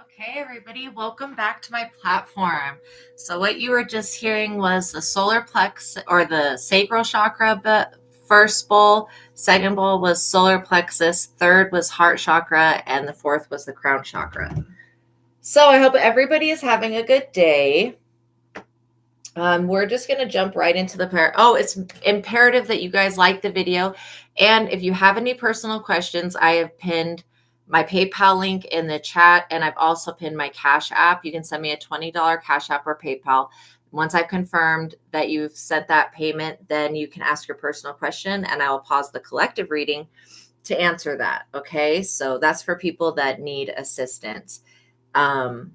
Okay, everybody, welcome back to my platform. So, what you were just hearing was the solar plexus or the sacral chakra, but first bowl, second bowl was solar plexus, third was heart chakra, and the fourth was the crown chakra. So, I hope everybody is having a good day. We're just going to jump right into the prayer. Oh, it's imperative that you guys like the video. And if you have any personal questions, I have pinned my PayPal link in the chat, and I've also pinned my Cash App. You can send me a $20 Cash App or PayPal. Once I've confirmed that you've sent that payment, then you can ask your personal question, and I will pause the collective reading to answer that. Okay, so that's for people that need assistance and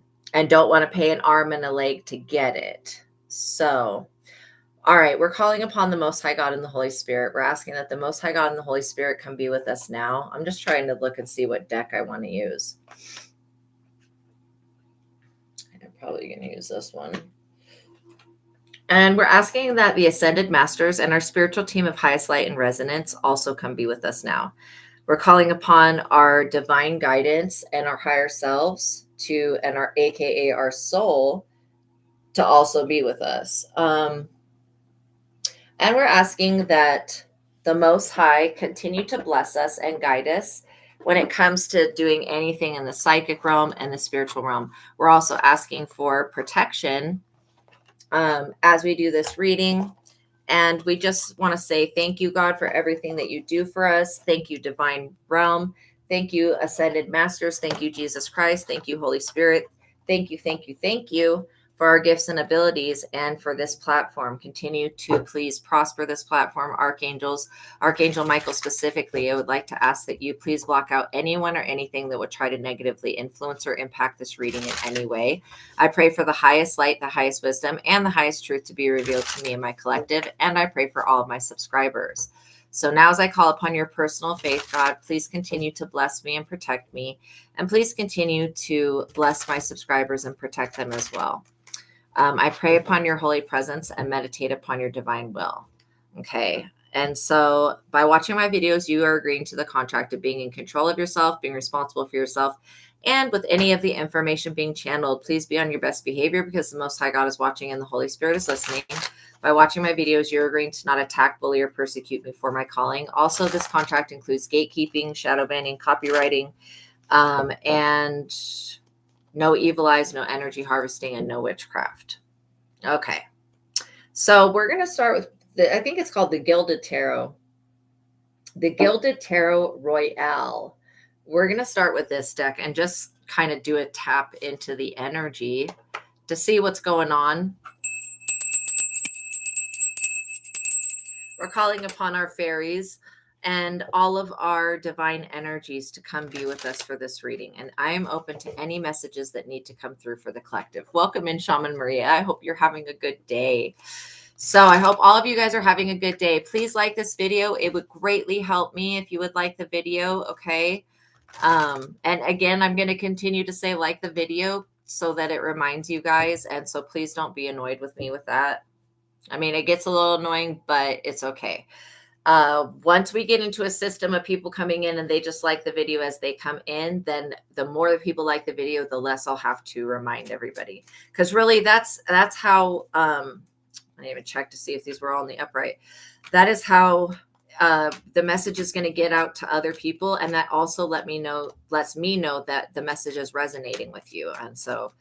don't want to pay an arm and a leg to get it. So, all right, we're calling upon the Most High God and the Holy Spirit. We're asking that the Most High God and the Holy Spirit come be with us now. I'm just trying to look and see what deck I want to use. I'm probably going to use this one. And we're asking that the Ascended Masters and our spiritual team of highest light and resonance also come be with us now. We're calling upon our divine guidance and our higher selves and our AKA our soul to also be with us. And we're asking that the Most High continue to bless us and guide us when it comes to doing anything in the psychic realm and the spiritual realm. We're also asking for protection as we do this reading. And we just want to say thank you, God, for everything that you do for us. Thank you, Divine Realm. Thank you, Ascended Masters. Thank you, Jesus Christ. Thank you, Holy Spirit. Thank you, thank you, thank you for our gifts and abilities and for this platform. Continue to please prosper this platform. Archangel Michael specifically, I would like to ask that you please block out anyone or anything that would try to negatively influence or impact this reading in any way. I pray for the highest light, the highest wisdom, and the highest truth to be revealed to me and my collective, and I pray for all of my subscribers. So now as I call upon your personal faith, God, please continue to bless me and protect me, and please continue to bless my subscribers and protect them as well. I pray upon your holy presence and meditate upon your divine will. Okay. And so by watching my videos, you are agreeing to the contract of being in control of yourself, being responsible for yourself. And with any of the information being channeled, please be on your best behavior because the Most High God is watching and the Holy Spirit is listening. By watching my videos, you're agreeing to not attack, bully, or persecute me for my calling. Also, this contract includes gatekeeping, shadow banning, copywriting, and no evil eyes, no energy harvesting, and no witchcraft. Okay. So we're going to start with, I think it's called the Gilded Tarot. The Gilded Tarot Royale. We're going to start with this deck and just kind of do a tap into the energy to see what's going on. We're calling upon our fairies and all of our divine energies to come be with us for this reading. And I am open to any messages that need to come through for the collective. Welcome in, Shaman Maria. I hope you're having a good day. So I hope all of you guys are having a good day. Please like this video. It would greatly help me if you would like the video, okay? And again, I'm going to continue to say like the video so that it reminds you guys. And so please don't be annoyed with me with that. I mean, it gets a little annoying, but it's okay. Once we get into a system of people coming in and they just like the video as they come in, then the more that people like the video, the less I'll have to remind everybody. Because really, that's how, I didn't even check to see if these were all in the upright. That is how the message is going to get out to other people. And that also lets me know that the message is resonating with you. And so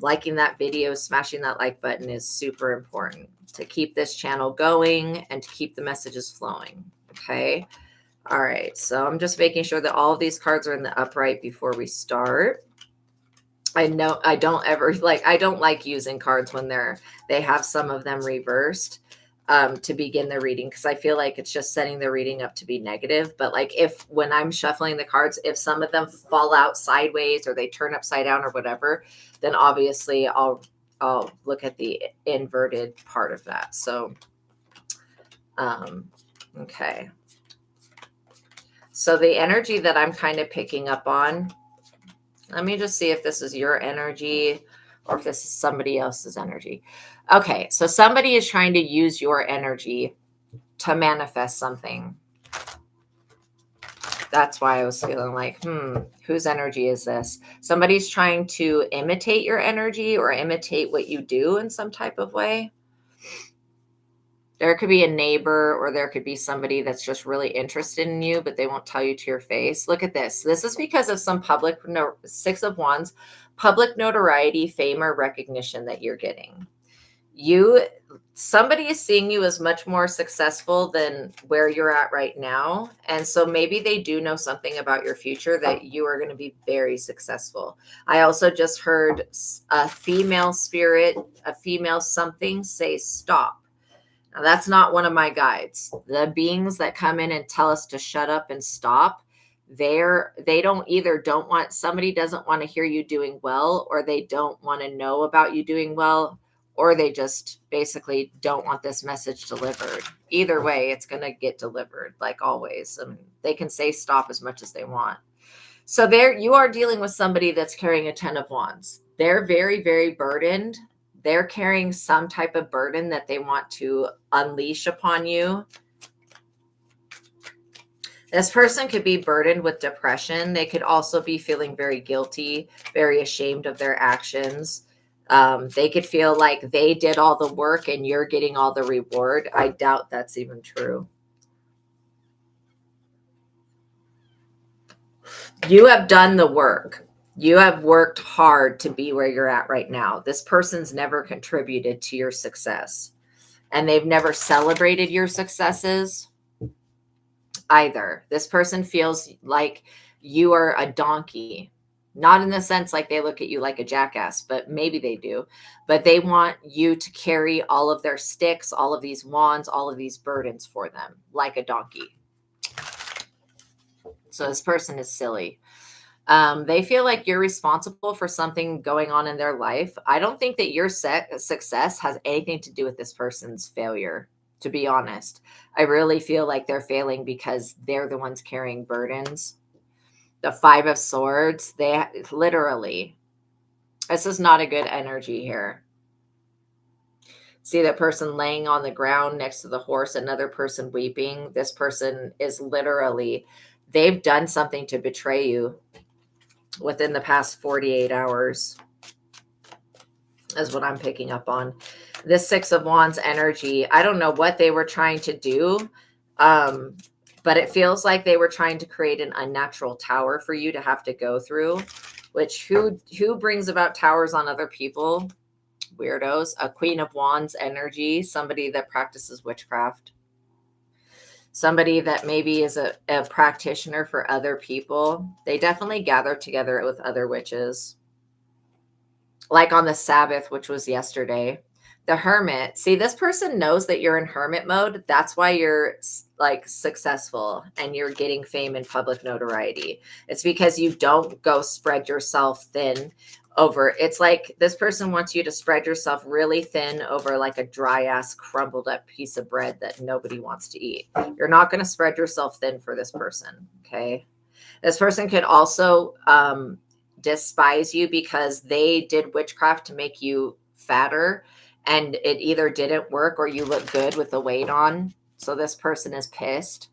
liking that video, smashing that like button is super important to keep this channel going and to keep the messages flowing. Okay. All right. So I'm just making sure that all of these cards are in the upright before we start. I know I don't like using cards when they have some of them reversed to begin the reading, because I feel like it's just setting the reading up to be negative. But like when I'm shuffling the cards, if some of them fall out sideways or they turn upside down or whatever, then obviously I'll look at the inverted part of that. So, okay. So the energy that I'm kind of picking up on, let me just see if this is your energy or if this is somebody else's energy. Okay, so somebody is trying to use your energy to manifest something. That's why I was feeling like, whose energy is this? Somebody's trying to imitate your energy or imitate what you do in some type of way. There could be a neighbor or there could be somebody that's just really interested in you, but they won't tell you to your face. Look at this. This is because of some Six of Wands, public notoriety, fame, or recognition that you're getting. Somebody is seeing you as much more successful than where you're at right now. And so maybe they do know something about your future that you are going to be very successful. I also just heard a female spirit, a female something say stop. Now, that's not one of my guides. The beings that come in and tell us to shut up and stop, they don't want, somebody doesn't want to hear you doing well, or they don't want to know about you doing well, or they just basically don't want this message delivered. Either way, it's going to get delivered, like always. I mean, they can say stop as much as they want. So there you are dealing with somebody that's carrying a 10 of Wands. They're very, very burdened. They're carrying some type of burden that they want to unleash upon you. This person could be burdened with depression. They could also be feeling very guilty, very ashamed of their actions. They could feel like they did all the work and you're getting all the reward. I doubt that's even true. You have done the work. You have worked hard to be where you're at right now. This person's never contributed to your success, and they've never celebrated your successes either. This person feels like you are a donkey, not in the sense like they look at you like a jackass, but maybe they do. But they want you to carry all of their sticks, all of these wands, all of these burdens for them, like a donkey. So this person is silly. They feel like you're responsible for something going on in their life. I don't think that your success has anything to do with this person's failure, to be honest. I really feel like they're failing because they're the ones carrying burdens. The 5 of Swords, they literally, this is not a good energy here. See that person laying on the ground next to the horse, another person weeping. This person is literally, they've done something to betray you within the past 48 hours is what I'm picking up on. This 6 of Wands energy, I don't know what they were trying to do, but it feels like they were trying to create an unnatural tower for you to have to go through, which who brings about towers on other people? Weirdos. A Queen of Wands energy, somebody that practices witchcraft. Somebody that maybe is a practitioner for other people. They definitely gather together with other witches. Like on the Sabbath, which was yesterday. The Hermit. See, this person knows that you're in hermit mode. That's why you're like successful and you're getting fame and public notoriety. It's because you don't go spread yourself thin over. It's like this person wants you to spread yourself really thin over like a dry ass crumbled up piece of bread that nobody wants to eat. You're not going to spread yourself thin for this person. Okay. This person could also despise you because they did witchcraft to make you fatter, and it either didn't work or you look good with the weight on. So this person is pissed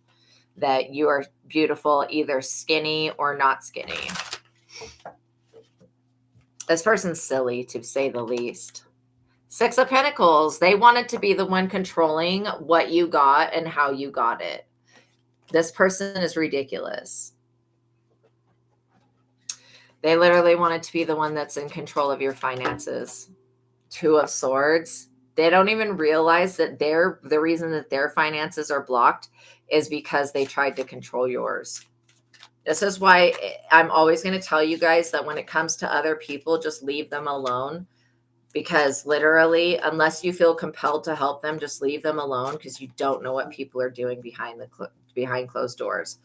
that you are beautiful, either skinny or not skinny. This person's silly, to say the least. 6 of Pentacles. They wanted to be the one controlling what you got and how you got it. This person is ridiculous. They literally wanted to be the one that's in control of your finances. 2 of Swords. They don't even realize that the reason that their finances are blocked is because they tried to control yours. This is why I'm always going to tell you guys that when it comes to other people, just leave them alone. Because literally, unless you feel compelled to help them, just leave them alone, because you don't know what people are doing behind closed doors.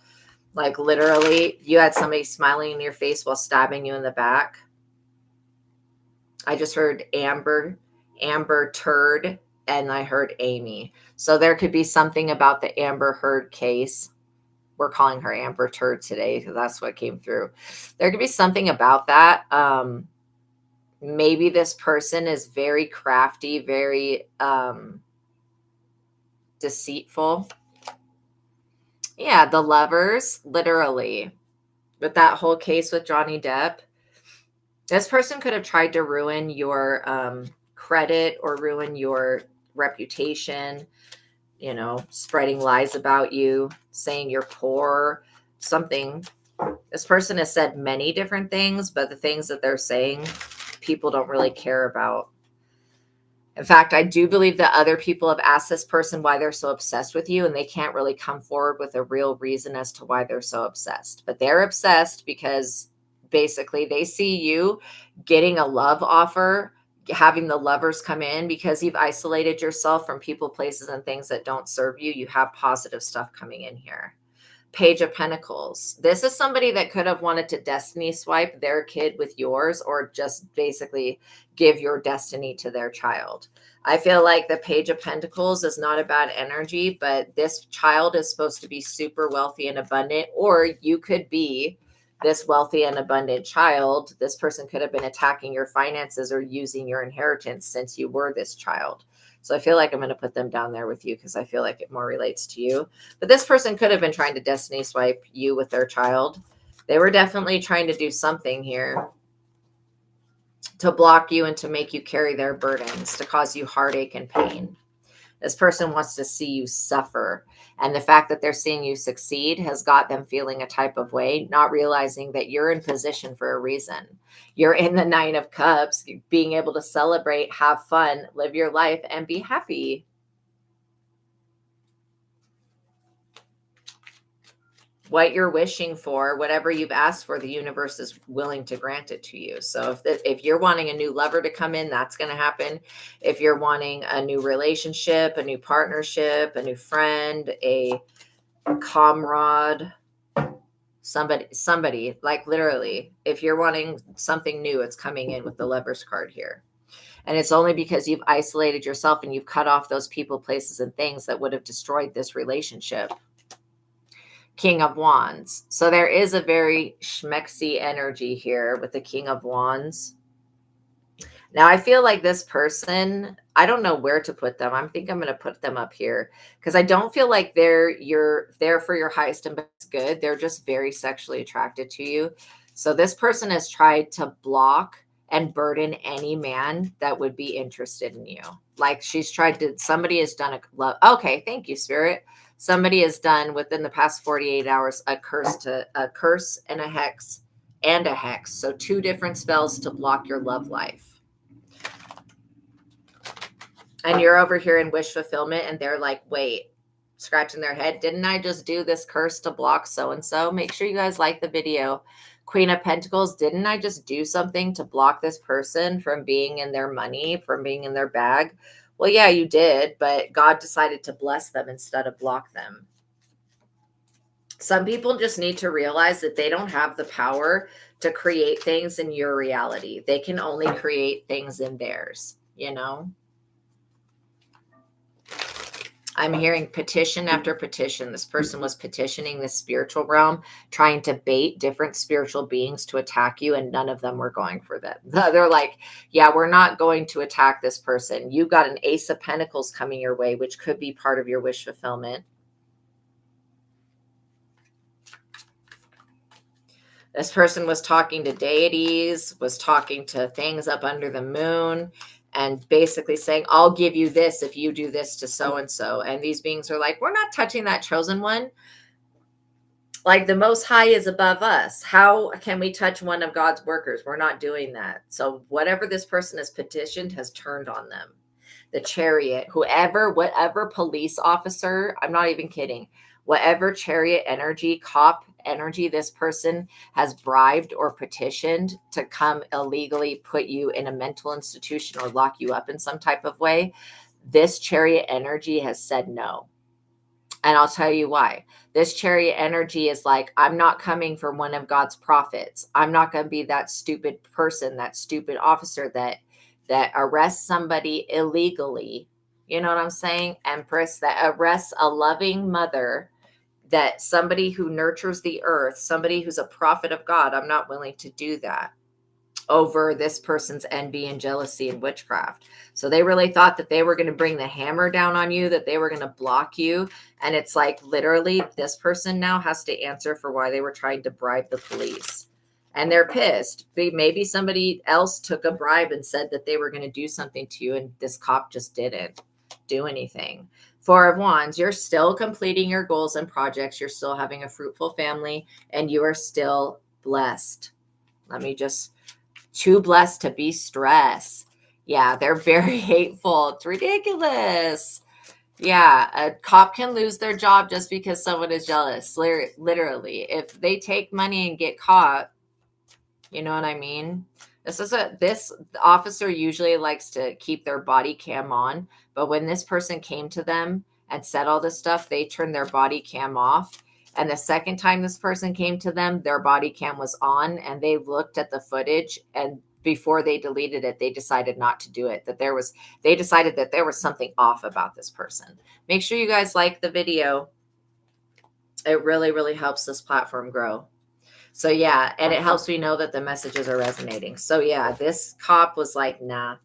Like literally, you had somebody smiling in your face while stabbing you in the back. I just heard Amber Turd, and I heard Amy. So there could be something about the Amber Heard case. We're calling her Amber Turd today because that's what came through. There could be something about that. Maybe this person is very crafty, very deceitful. Yeah, the lovers, literally. With that whole case with Johnny Depp, this person could have tried to ruin your credit or ruin your reputation, spreading lies about you, saying you're poor, something. This person has said many different things, but the things that they're saying, people don't really care about. In fact, I do believe that other people have asked this person why they're so obsessed with you, and they can't really come forward with a real reason as to why they're so obsessed. But they're obsessed because basically they see you getting a love offer, having the lovers come in because you've isolated yourself from people, places, and things that don't serve you. You have positive stuff coming in here. Page of Pentacles. This is somebody that could have wanted to destiny swipe their kid with yours, or just basically give your destiny to their child. I feel like the Page of Pentacles is not a bad energy, but this child is supposed to be super wealthy and abundant, or you could be this wealthy and abundant child. This person could have been attacking your finances or using your inheritance since you were this child. So I feel like I'm going to put them down there with you because I feel like it more relates to you. But this person could have been trying to destiny swipe you with their child. They were definitely trying to do something here to block you and to make you carry their burdens, to cause you heartache and pain. This person wants to see you suffer. And the fact that they're seeing you succeed has got them feeling a type of way, not realizing that you're in position for a reason. You're in the Nine of Cups, being able to celebrate, have fun, live your life, and be happy. What you're wishing for, whatever you've asked for, the universe is willing to grant it to you. So if you're wanting a new lover to come in, that's going to happen. If you're wanting a new relationship, a new partnership, a new friend, a comrade, somebody, like literally, if you're wanting something new, it's coming in with the Lovers card here. And it's only because you've isolated yourself and you've cut off those people, places, and things that would have destroyed this relationship. King of Wands. So there is a very schmexy energy here with the King of Wands. Now I feel like this person, I don't know where to put them. I'm going to put them up here because I don't feel like you're there for your highest and best good. They're just very sexually attracted to you. So this person has tried to block and burden any man that would be interested in you. Like somebody has done okay, thank you, Spirit. Somebody has done within the past 48 hours a curse and a hex and a hex. So 2 different spells to block your love life. And you're over here in wish fulfillment and they're like, wait, scratching their head. Didn't I just do this curse to block so-and-so? Make sure you guys like the video. Queen of Pentacles, didn't I just do something to block this person from being in their money, from being in their bag? Well, yeah, you did, but God decided to bless them instead of block them. Some people just need to realize that they don't have the power to create things in your reality. They can only create things in theirs, I'm hearing petition after petition. This person was petitioning the spiritual realm, trying to bait different spiritual beings to attack you, and none of them were going for them. They're like, yeah, we're not going to attack this person. You've got an Ace of Pentacles coming your way, which could be part of your wish fulfillment. This person was talking to deities, was talking to things up under the moon, and basically saying, I'll give you this if you do this to so-and-so. And these beings are like, we're not touching that chosen one. Like the Most High is above us. How can we touch one of God's workers? We're not doing that. So whatever this person has petitioned has turned on them. The Chariot, whatever police officer, I'm not even kidding, whatever chariot energy, cop energy this person has bribed or petitioned to come illegally put you in a mental institution or lock you up in some type of way, this chariot energy has said no. And I'll tell you why. This chariot energy is like, I'm not coming for one of God's prophets. I'm not going to be that stupid person, that stupid officer that arrests somebody illegally. You know what I'm saying? Empress, that arrests a loving mother, that somebody who nurtures the earth, somebody who's a prophet of God. I'm not willing to do that. over this person's envy and jealousy and witchcraft. So they really thought that they were going to bring the hammer down on you, that they were going to block you. And it's like literally this person now has to answer for why they were trying to bribe the police. And they're pissed. Maybe somebody else took a bribe and said that they were going to do something to you, and this cop just didn't do anything. Four of Wands, you're still completing your goals and projects. You're still having a fruitful family, and you are still blessed. Let me just, too blessed to be stressed. Yeah, they're very hateful. It's ridiculous. Yeah, a cop can lose their job just because someone is jealous. Literally, if they take money and get caught, you know what I mean? This officer usually likes to keep their body cam on, but when this person came to them and said all this stuff, they turned their body cam off. And the second time this person came to them, their body cam was on, and they looked at the footage, and before they deleted it, they decided not to do it. They decided that there was something off about this person. Make sure you guys like the video. It really, really helps this platform grow. So yeah, and it helps me know that the messages are resonating. So yeah, this cop was like, nah,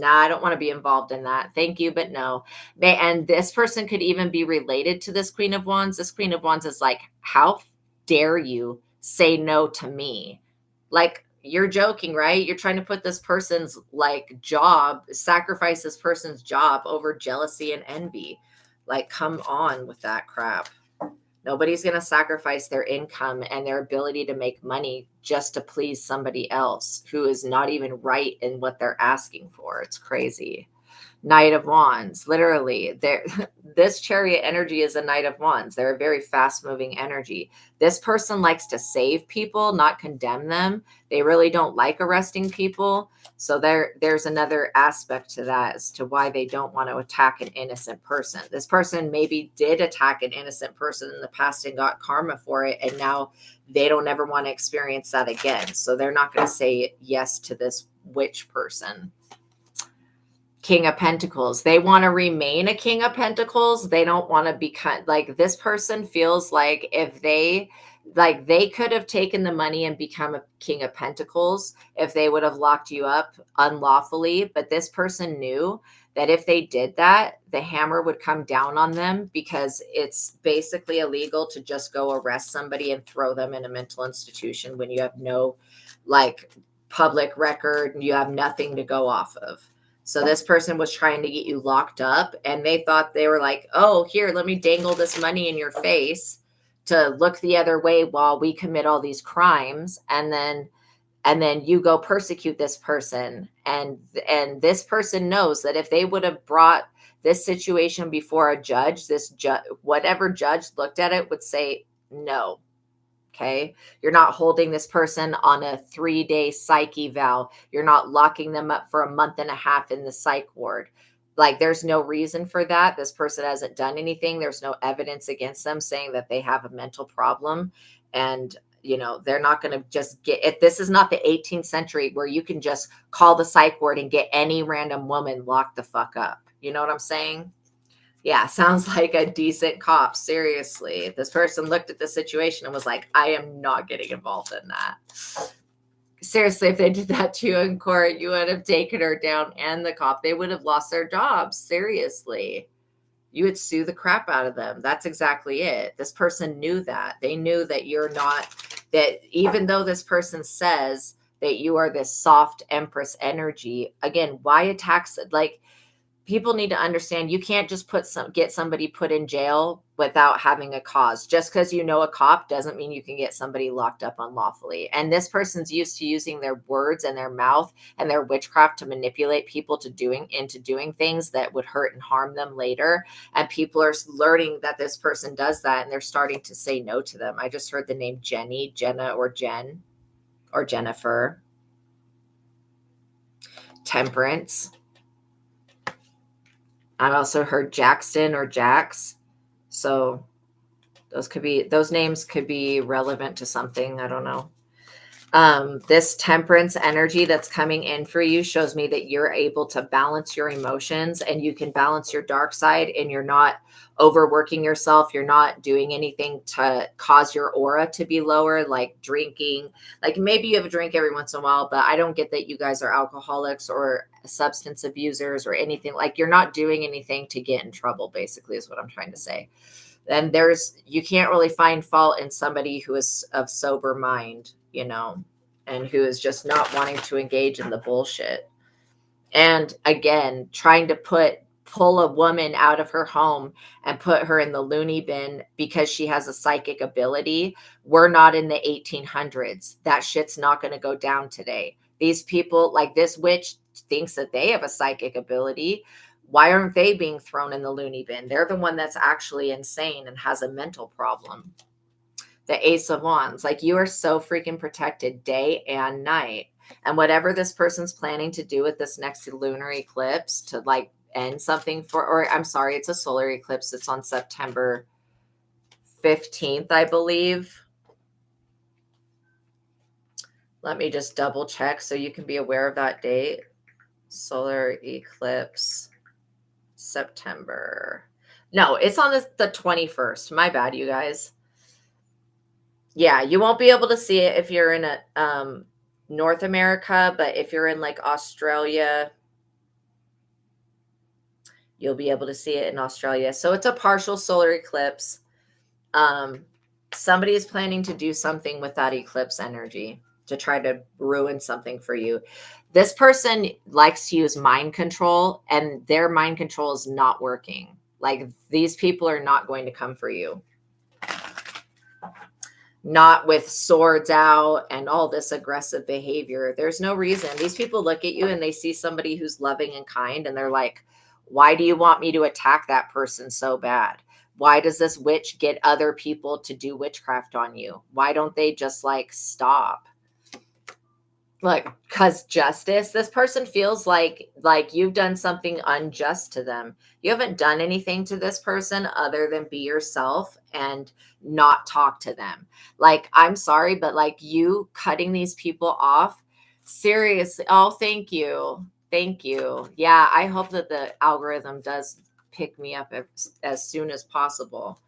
I don't want to be involved in that. Thank you, but no. And this person could even be related to this Queen of Wands. This Queen of Wands is like, how dare you say no to me? Like, you're joking, right? You're trying to put this person's like job, sacrifice this person's job over jealousy and envy. Like, come on with that crap. Nobody's going to sacrifice their income and their ability to make money just to please somebody else who is not even right in what they're asking for. It's crazy. Knight of Wands, literally, this Chariot energy is a Knight of Wands. They're a very fast-moving energy. This person likes to save people, not condemn them. They really don't like arresting people. So there's another aspect to that as to why they don't want to attack an innocent person. This person maybe did attack an innocent person in the past and got karma for it, and now they don't ever want to experience that again. So they're not going to say yes to this witch person. King of Pentacles. They want to remain a King of Pentacles. They don't want to become like, this person feels like if they could have taken the money and become a King of Pentacles if they would have locked you up unlawfully. But this person knew that if they did that, the hammer would come down on them, because it's basically illegal to just go arrest somebody and throw them in a mental institution when you have no like public record and you have nothing to go off of. So this person was trying to get you locked up, and they thought they were like, oh, here, let me dangle this money in your face to look the other way while we commit all these crimes. And then you go persecute this person. And this person knows that if they would have brought this situation before a judge, whatever judge looked at it would say no. Okay. You're not holding this person on a 3-day psych eval. You're not locking them up for a month and a half in the psych ward. Like, there's no reason for that. This person hasn't done anything. There's no evidence against them saying that they have a mental problem. And, you know, they're not going to just get it. This is not the 18th century where you can just call the psych ward and get any random woman locked the fuck up. You know what I'm saying? Yeah, sounds like a decent cop. Seriously. This person looked at the situation and was like, I am not getting involved in that. Seriously, if they did that to you in court, you would have taken her down, and the cop. They would have lost their jobs. Seriously. You would sue the crap out of them. That's exactly it. This person knew that. They knew that you're not, that even though this person says that you are this soft Empress energy, again, why attacks, like, people need to understand you can't just get somebody put in jail without having a cause. Just because you know a cop doesn't mean you can get somebody locked up unlawfully. And this person's used to using their words and their mouth and their witchcraft to manipulate people into doing things that would hurt and harm them later. And people are learning that this person does that, and they're starting to say no to them. I just heard the name Jenny, Jenna, or Jen, or Jennifer. Temperance. I've also heard Jackson or Jax. So those names could be relevant to something. I don't know. This temperance energy that's coming in for you shows me that you're able to balance your emotions, and you can balance your dark side, and you're not overworking yourself. You're not doing anything to cause your aura to be lower, like drinking. Like maybe you have a drink every once in a while, but I don't get that you guys are alcoholics or substance abusers or anything. Like you're not doing anything to get in trouble, basically, is what I'm trying to say. And you can't really find fault in somebody who is of sober mind, and who is just not wanting to engage in the bullshit. And again, trying to pull a woman out of her home and put her in the loony bin because she has a psychic ability. We're not in the 1800s. That shit's not going to go down today. These people, like this witch, thinks that they have a psychic ability. Why aren't they being thrown in the loony bin? They're the one that's actually insane and has a mental problem. The Ace of Wands, like you are so freaking protected day and night. And whatever this person's planning to do with this next lunar eclipse to like end something or I'm sorry, it's a solar eclipse. It's on September 15th, I believe. Let me just double check so you can be aware of that date. Solar eclipse, September. No, it's on the 21st. My bad, you guys. Yeah, you won't be able to see it if you're in North America, but if you're in like Australia, you'll be able to see it in Australia. So it's a partial solar eclipse. Somebody is planning to do something with that eclipse energy to try to ruin something for you. This person likes to use mind control, and their mind control is not working. Like these people are not going to come for you. Not with swords out and all this aggressive behavior. There's no reason. These people look at you and they see somebody who's loving and kind, and they're like, why do you want me to attack that person so bad? Why does this witch get other people to do witchcraft on you? Why don't they just like stop? Like, because justice, this person feels like you've done something unjust to them. You haven't done anything to this person other than be yourself and not talk to them. Like, I'm sorry, but like you cutting these people off, seriously. Oh, thank you. Thank you. Yeah, I hope that the algorithm does pick me up as soon as possible,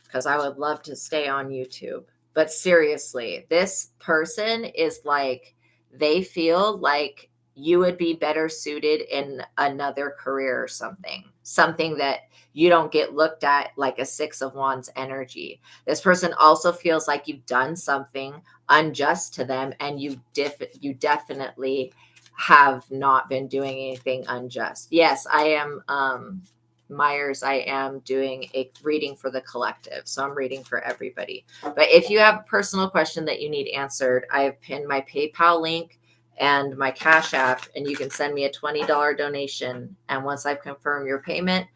because I would love to stay on YouTube. But seriously, this person is like, they feel like you would be better suited in another career or something that you don't get looked at like a Six of Wands energy. This person also feels like you've done something unjust to them, and you definitely have not been doing anything unjust. Yes, I am Myers, I am doing a reading for the collective. So I'm reading for everybody. But if you have a personal question that you need answered, I have pinned my PayPal link and my Cash App, and you can send me a $20 donation. And once I've confirmed your payment,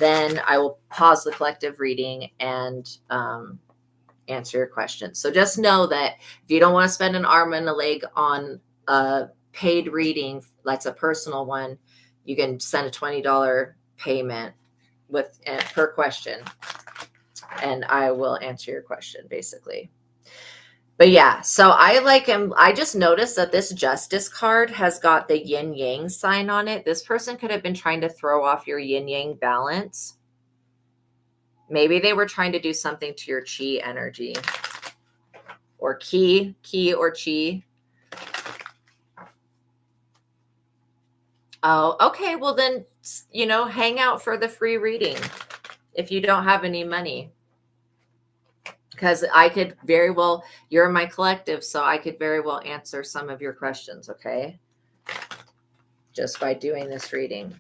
then I will pause the collective reading and answer your questions. So just know that if you don't want to spend an arm and a leg on a paid reading, that's a personal one, you can send a $20 payment with per question, and I will answer your question basically. But yeah, so I just noticed that this Justice card has got the yin yang sign on it. This person could have been trying to throw off your yin yang balance. Maybe they were trying to do something to your chi energy, or ki or chi. Oh, okay. Well, then, hang out for the free reading if you don't have any money. Because I could very well, you're my collective, so I could very well answer some of your questions, okay? Just by doing this reading.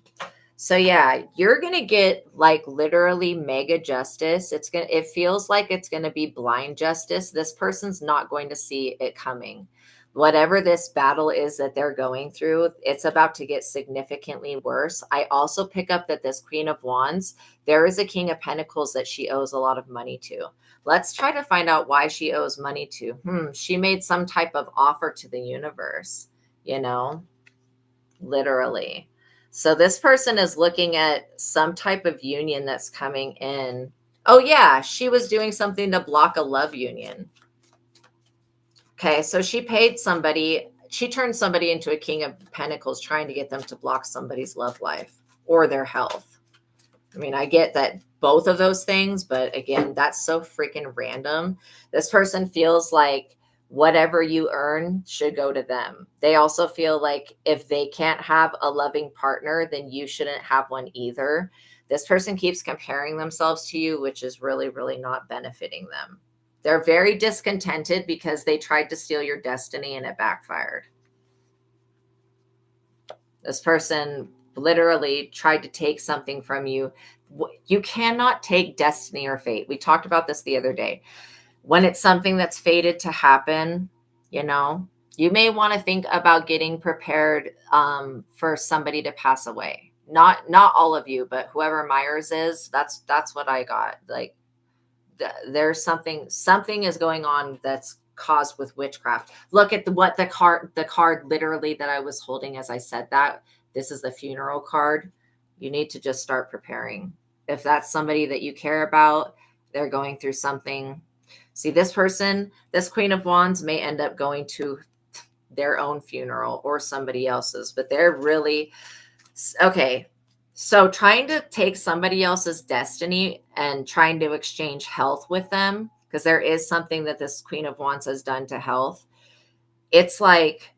So yeah, you're going to get like literally mega justice. It feels like it's going to be blind justice. This person's not going to see it coming. Whatever this battle is that they're going through, it's about to get significantly worse. I also pick up that this Queen of Wands, there is a King of Pentacles that she owes a lot of money to. Let's try to find out why she owes money to. She made some type of offer to the universe, literally. So this person is looking at some type of union that's coming in. Oh yeah, she was doing something to block a love union. Okay, so she paid somebody, she turned somebody into a king of pentacles trying to get them to block somebody's love life or their health. I mean, I get that both of those things, but again, that's so freaking random. This person feels like whatever you earn should go to them. They also feel like if they can't have a loving partner, then you shouldn't have one either. This person keeps comparing themselves to you, which is really, really not benefiting them. They're very discontented because they tried to steal your destiny and it backfired. This person literally tried to take something from you. You cannot take destiny or fate. We talked about this the other day. When it's something that's fated to happen, you know, you may want to think about getting prepared for somebody to pass away. Not all of you, but whoever Myers is, that's what I got. Like there's something is going on that's caused with witchcraft. Look at the card literally that I was holding as I said that. This is the funeral card. You need to just start preparing. If that's somebody that you care about, they're going through something. See, this person, this Queen of Wands may end up going to their own funeral or somebody else's, but they're really okay. So trying to take somebody else's destiny and trying to exchange health with them, because there is something that this Queen of Wands has done to health. It's like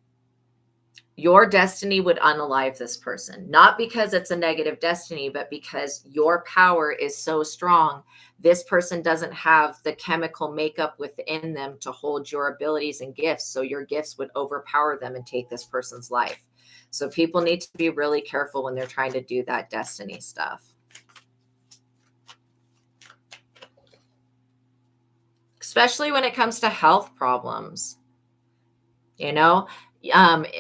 your destiny would unalive this person, not because it's a negative destiny, but because your power is so strong. This person doesn't have the chemical makeup within them to hold your abilities and gifts. So your gifts would overpower them and take this person's life. So people need to be really careful when they're trying to do that destiny stuff. Especially when it comes to health problems. You know,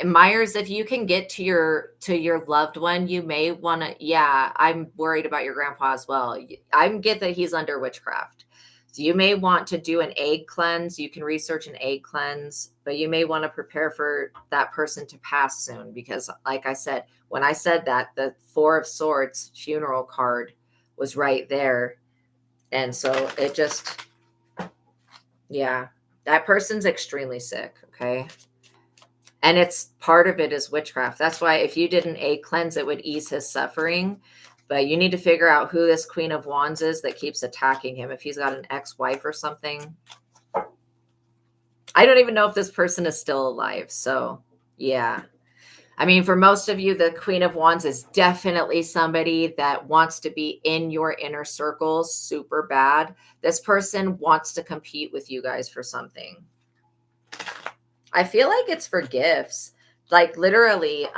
Myers, if you can get to your loved one, you may want to, yeah, I'm worried about your grandpa as well. I get that he's under witchcraft. So you may want to do an egg cleanse. You can research an egg cleanse, but you may want to prepare for that person to pass soon because like I said, when I said that, the Four of Swords funeral card was right there. And so it just, yeah, that person's extremely sick. Okay. And it's part of it is witchcraft. That's why if you did an egg cleanse, it would ease his suffering. But you need to figure out who this Queen of Wands is that keeps attacking him. If he's got an ex-wife or something. I don't even know if this person is still alive. So, yeah. I mean, for most of you, the Queen of Wands is definitely somebody that wants to be in your inner circle super bad. This person wants to compete with you guys for something. I feel like it's for gifts. Like literally,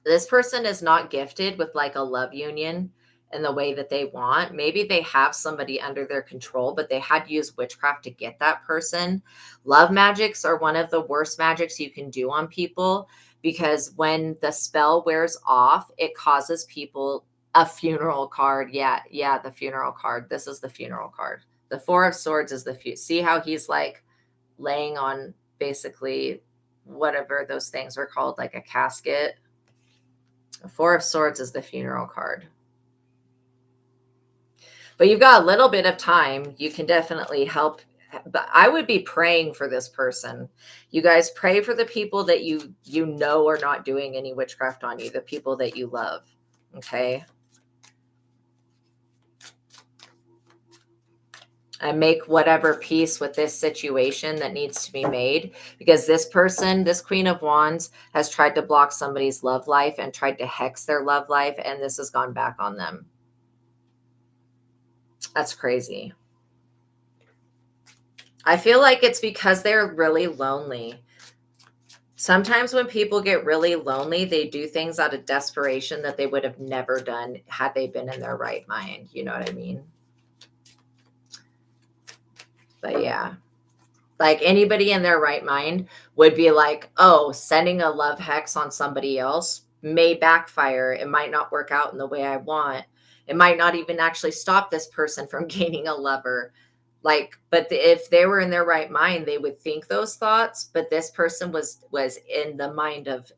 this person is not gifted with like a love union in the way that they want. Maybe they have somebody under their control, but they had to use witchcraft to get that person. Love magics are one of the worst magics you can do on people because when the spell wears off, it causes people a funeral card. Yeah, the funeral card. This is the funeral card. The Four of Swords is see how he's like laying on basically whatever those things are called, like a casket. The Four of Swords is the funeral card. But you've got a little bit of time. You can definitely help. But I would be praying for this person. You guys pray for the people that you know are not doing any witchcraft on you, the people that you love. Okay. And make whatever peace with this situation that needs to be made because this person, this Queen of Wands, has tried to block somebody's love life and tried to hex their love life, and this has gone back on them. That's crazy. I feel like it's because they're really lonely. Sometimes when people get really lonely, they do things out of desperation that they would have never done had they been in their right mind. You know what I mean? But yeah, like anybody in their right mind would be like, oh, sending a love hex on somebody else may backfire. It might not work out in the way I want. It might not even actually stop this person from gaining a lover. Like, but if they were in their right mind, they would think those thoughts. But this person was in the mind of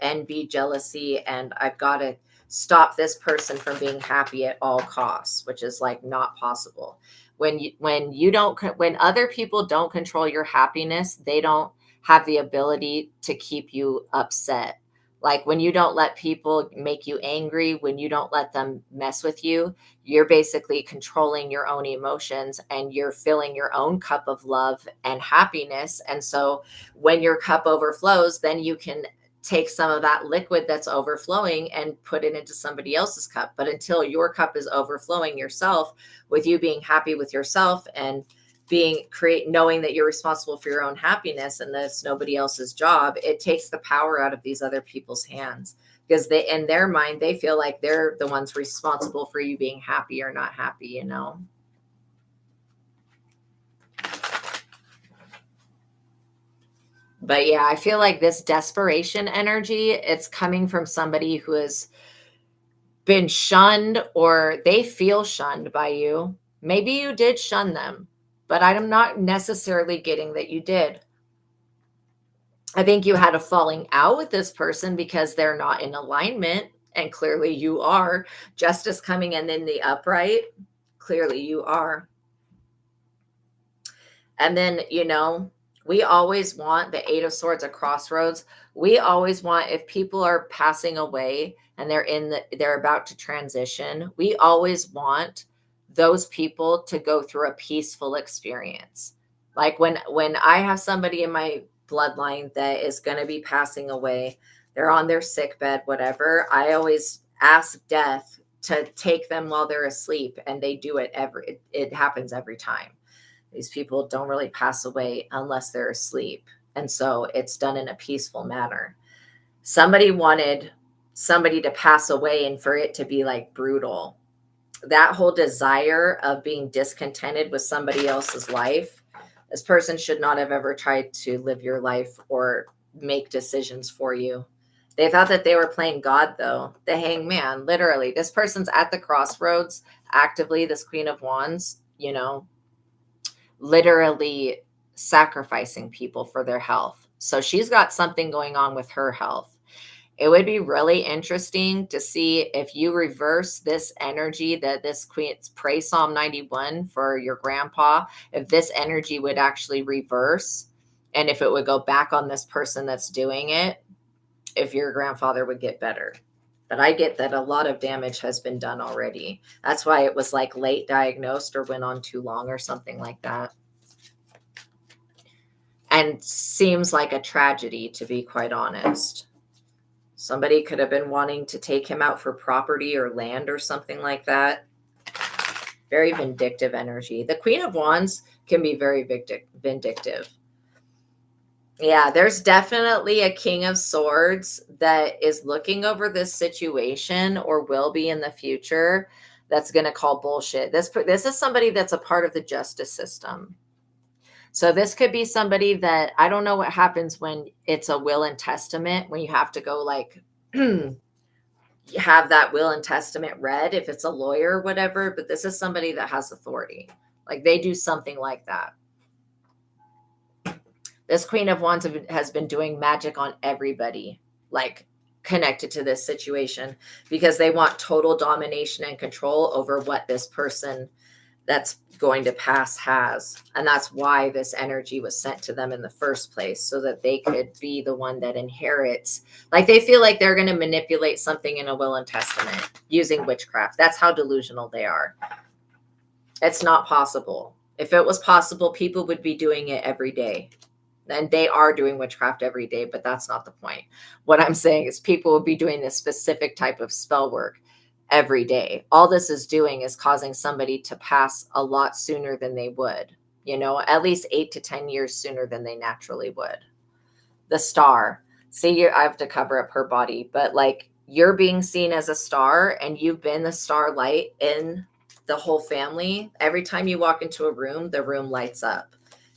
envy, jealousy, and I've got to stop this person from being happy at all costs, which is like not possible. When other people don't control your happiness, they don't have the ability to keep you upset. Like when you don't let people make you angry, when you don't let them mess with you, you're basically controlling your own emotions and you're filling your own cup of love and happiness. And so when your cup overflows, then you can take some of that liquid that's overflowing and put it into somebody else's cup. But until your cup is overflowing yourself, with you being happy with yourself and knowing that you're responsible for your own happiness and that it's nobody else's job, it takes the power out of these other people's hands, because they, in their mind, they feel like they're the ones responsible for you being happy or not happy, you know? But yeah, I feel like this desperation energy, it's coming from somebody who has been shunned, or they feel shunned by you. Maybe you did shun them, but I'm not necessarily getting that you did. I think you had a falling out with this person because they're not in alignment, and clearly you are. Justice coming in the upright, clearly you are. And then, you know, we always want the Eight of Swords at crossroads. We always want, if people are passing away and they're about to transition, we always want those people to go through a peaceful experience. Like when I have somebody in my bloodline that is going to be passing away, they're on their sick bed, whatever, I always ask death to take them while they're asleep, and they do it it happens every time. These people don't really pass away unless they're asleep. And so it's done in a peaceful manner. Somebody wanted somebody to pass away and for it to be like brutal. That whole desire of being discontented with somebody else's life, this person should not have ever tried to live your life or make decisions for you. They thought that they were playing God, though. The hangman, literally. This person's at the crossroads actively, this Queen of Wands, you know, literally sacrificing people for their health. So she's got something going on with her health. It would be really interesting to see if you reverse this energy that this queen, pray Psalm 91 for your grandpa, if this energy would actually reverse and if it would go back on this person that's doing it, if your grandfather would get better. But I get that a lot of damage has been done already. That's why it was like late diagnosed or went on too long or something like that. And seems like a tragedy, to be quite honest. Somebody could have been wanting to take him out for property or land or something like that. Very vindictive energy. The Queen of Wands can be very vindictive. Yeah, there's definitely a King of Swords that is looking over this situation or will be in the future that's going to call bullshit. This is somebody that's a part of the justice system. So this could be somebody that, I don't know what happens when it's a will and testament, when you have to go like have that will and testament read, if it's a lawyer or whatever, but this is somebody that has authority. Like they do something like that. This Queen of Wands has been doing magic on everybody, like connected to this situation, because they want total domination and control over what this person that's going to pass has. And that's why this energy was sent to them in the first place, so that they could be the one that inherits. Like they feel like they're going to manipulate something in a will and testament using witchcraft. That's how delusional they are. It's not possible. If it was possible, people would be doing it every day. And they are doing witchcraft every day, but that's not the point. What I'm saying is people will be doing this specific type of spell work every day. All this is doing is causing somebody to pass a lot sooner than they would, you know, at least 8 to 10 years sooner than they naturally would. The star. See, I have to cover up her body, but like you're being seen as a star and you've been the starlight in the whole family. Every time you walk into a room, the room lights up.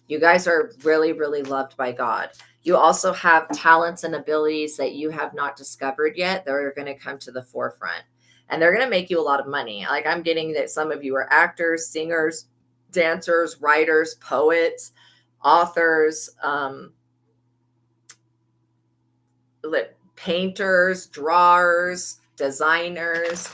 You guys are really, really loved by God. You also have talents and abilities that you have not discovered yet that are going to come to the forefront. And they're going to make you a lot of money. Like I'm getting that some of you are actors, singers, dancers, writers, poets, authors, painters, drawers, designers,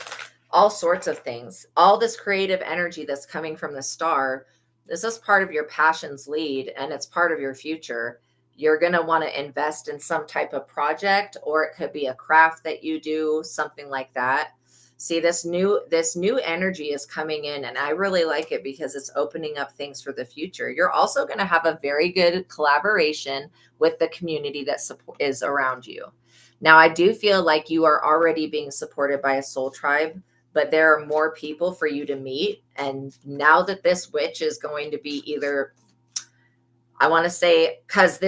all sorts of things. All this creative energy that's coming from the star, this is part of your passions lead, and it's part of your future. You're going to want to invest in some type of project, or it could be a craft that you do, something like that. See, this new energy is coming in, and I really like it because it's opening up things for the future. You're also going to have a very good collaboration with the community that is around you. Now, I do feel like you are already being supported by a soul tribe, but there are more people for you to meet. And now that this witch is going to be either, I want to say, because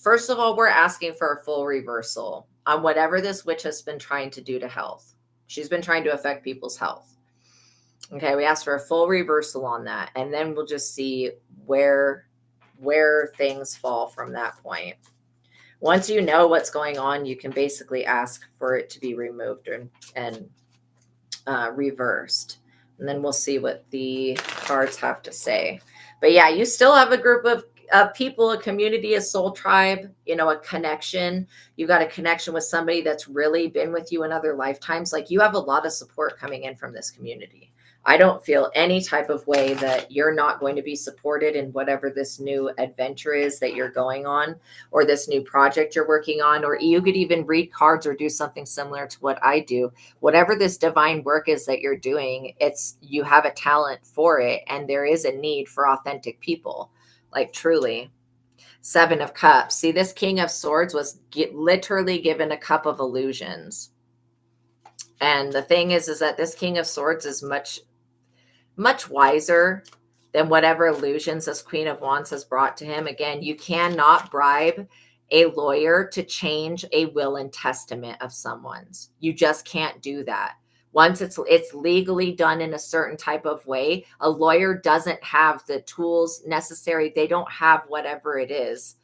first of all, we're asking for a full reversal on whatever this witch has been trying to do to health. She's been trying to affect people's health. Okay, we asked for a full reversal on that, and then we'll just see where things fall from that point. Once you know what's going on, you can basically ask for it to be removed and reversed, and then we'll see what the cards have to say. But yeah, you still have a group of people, a community, a soul tribe, a connection. You got a connection with somebody that's really been with you in other lifetimes. Like, you have a lot of support coming in from this community. I don't feel any type of way that you're not going to be supported in whatever this new adventure is that you're going on, or this new project you're working on, or you could even read cards or do something similar to what I do. Whatever this divine work is that you're doing, you have a talent for it, and there is a need for authentic people, like truly. 7 of Cups. See, this King of Swords was literally given a cup of illusions. And the thing is that this King of Swords is much wiser than whatever illusions this Queen of Wands has brought to him. Again, you cannot bribe a lawyer to change a will and testament of someone's. You just can't do that. Once it's legally done in a certain type of way, a lawyer doesn't have the tools necessary. They don't have whatever it is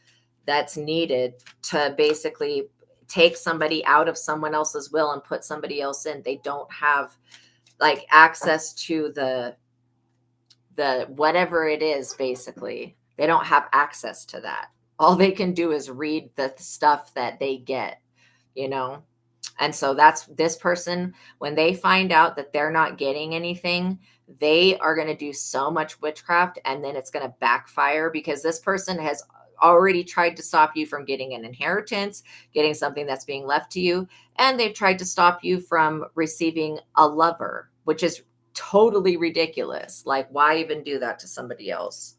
that's needed to basically take somebody out of someone else's will and put somebody else in. They don't have like access to the whatever it is. Basically, they don't have access to that. All they can do is read the stuff that they get, and so that's this person. When they find out that they're not getting anything, they are going to do so much witchcraft, and then it's going to backfire, because this person has already tried to stop you from getting an inheritance, getting something that's being left to you, and they've tried to stop you from receiving a lover, which is totally ridiculous. Like, why even do that to somebody else?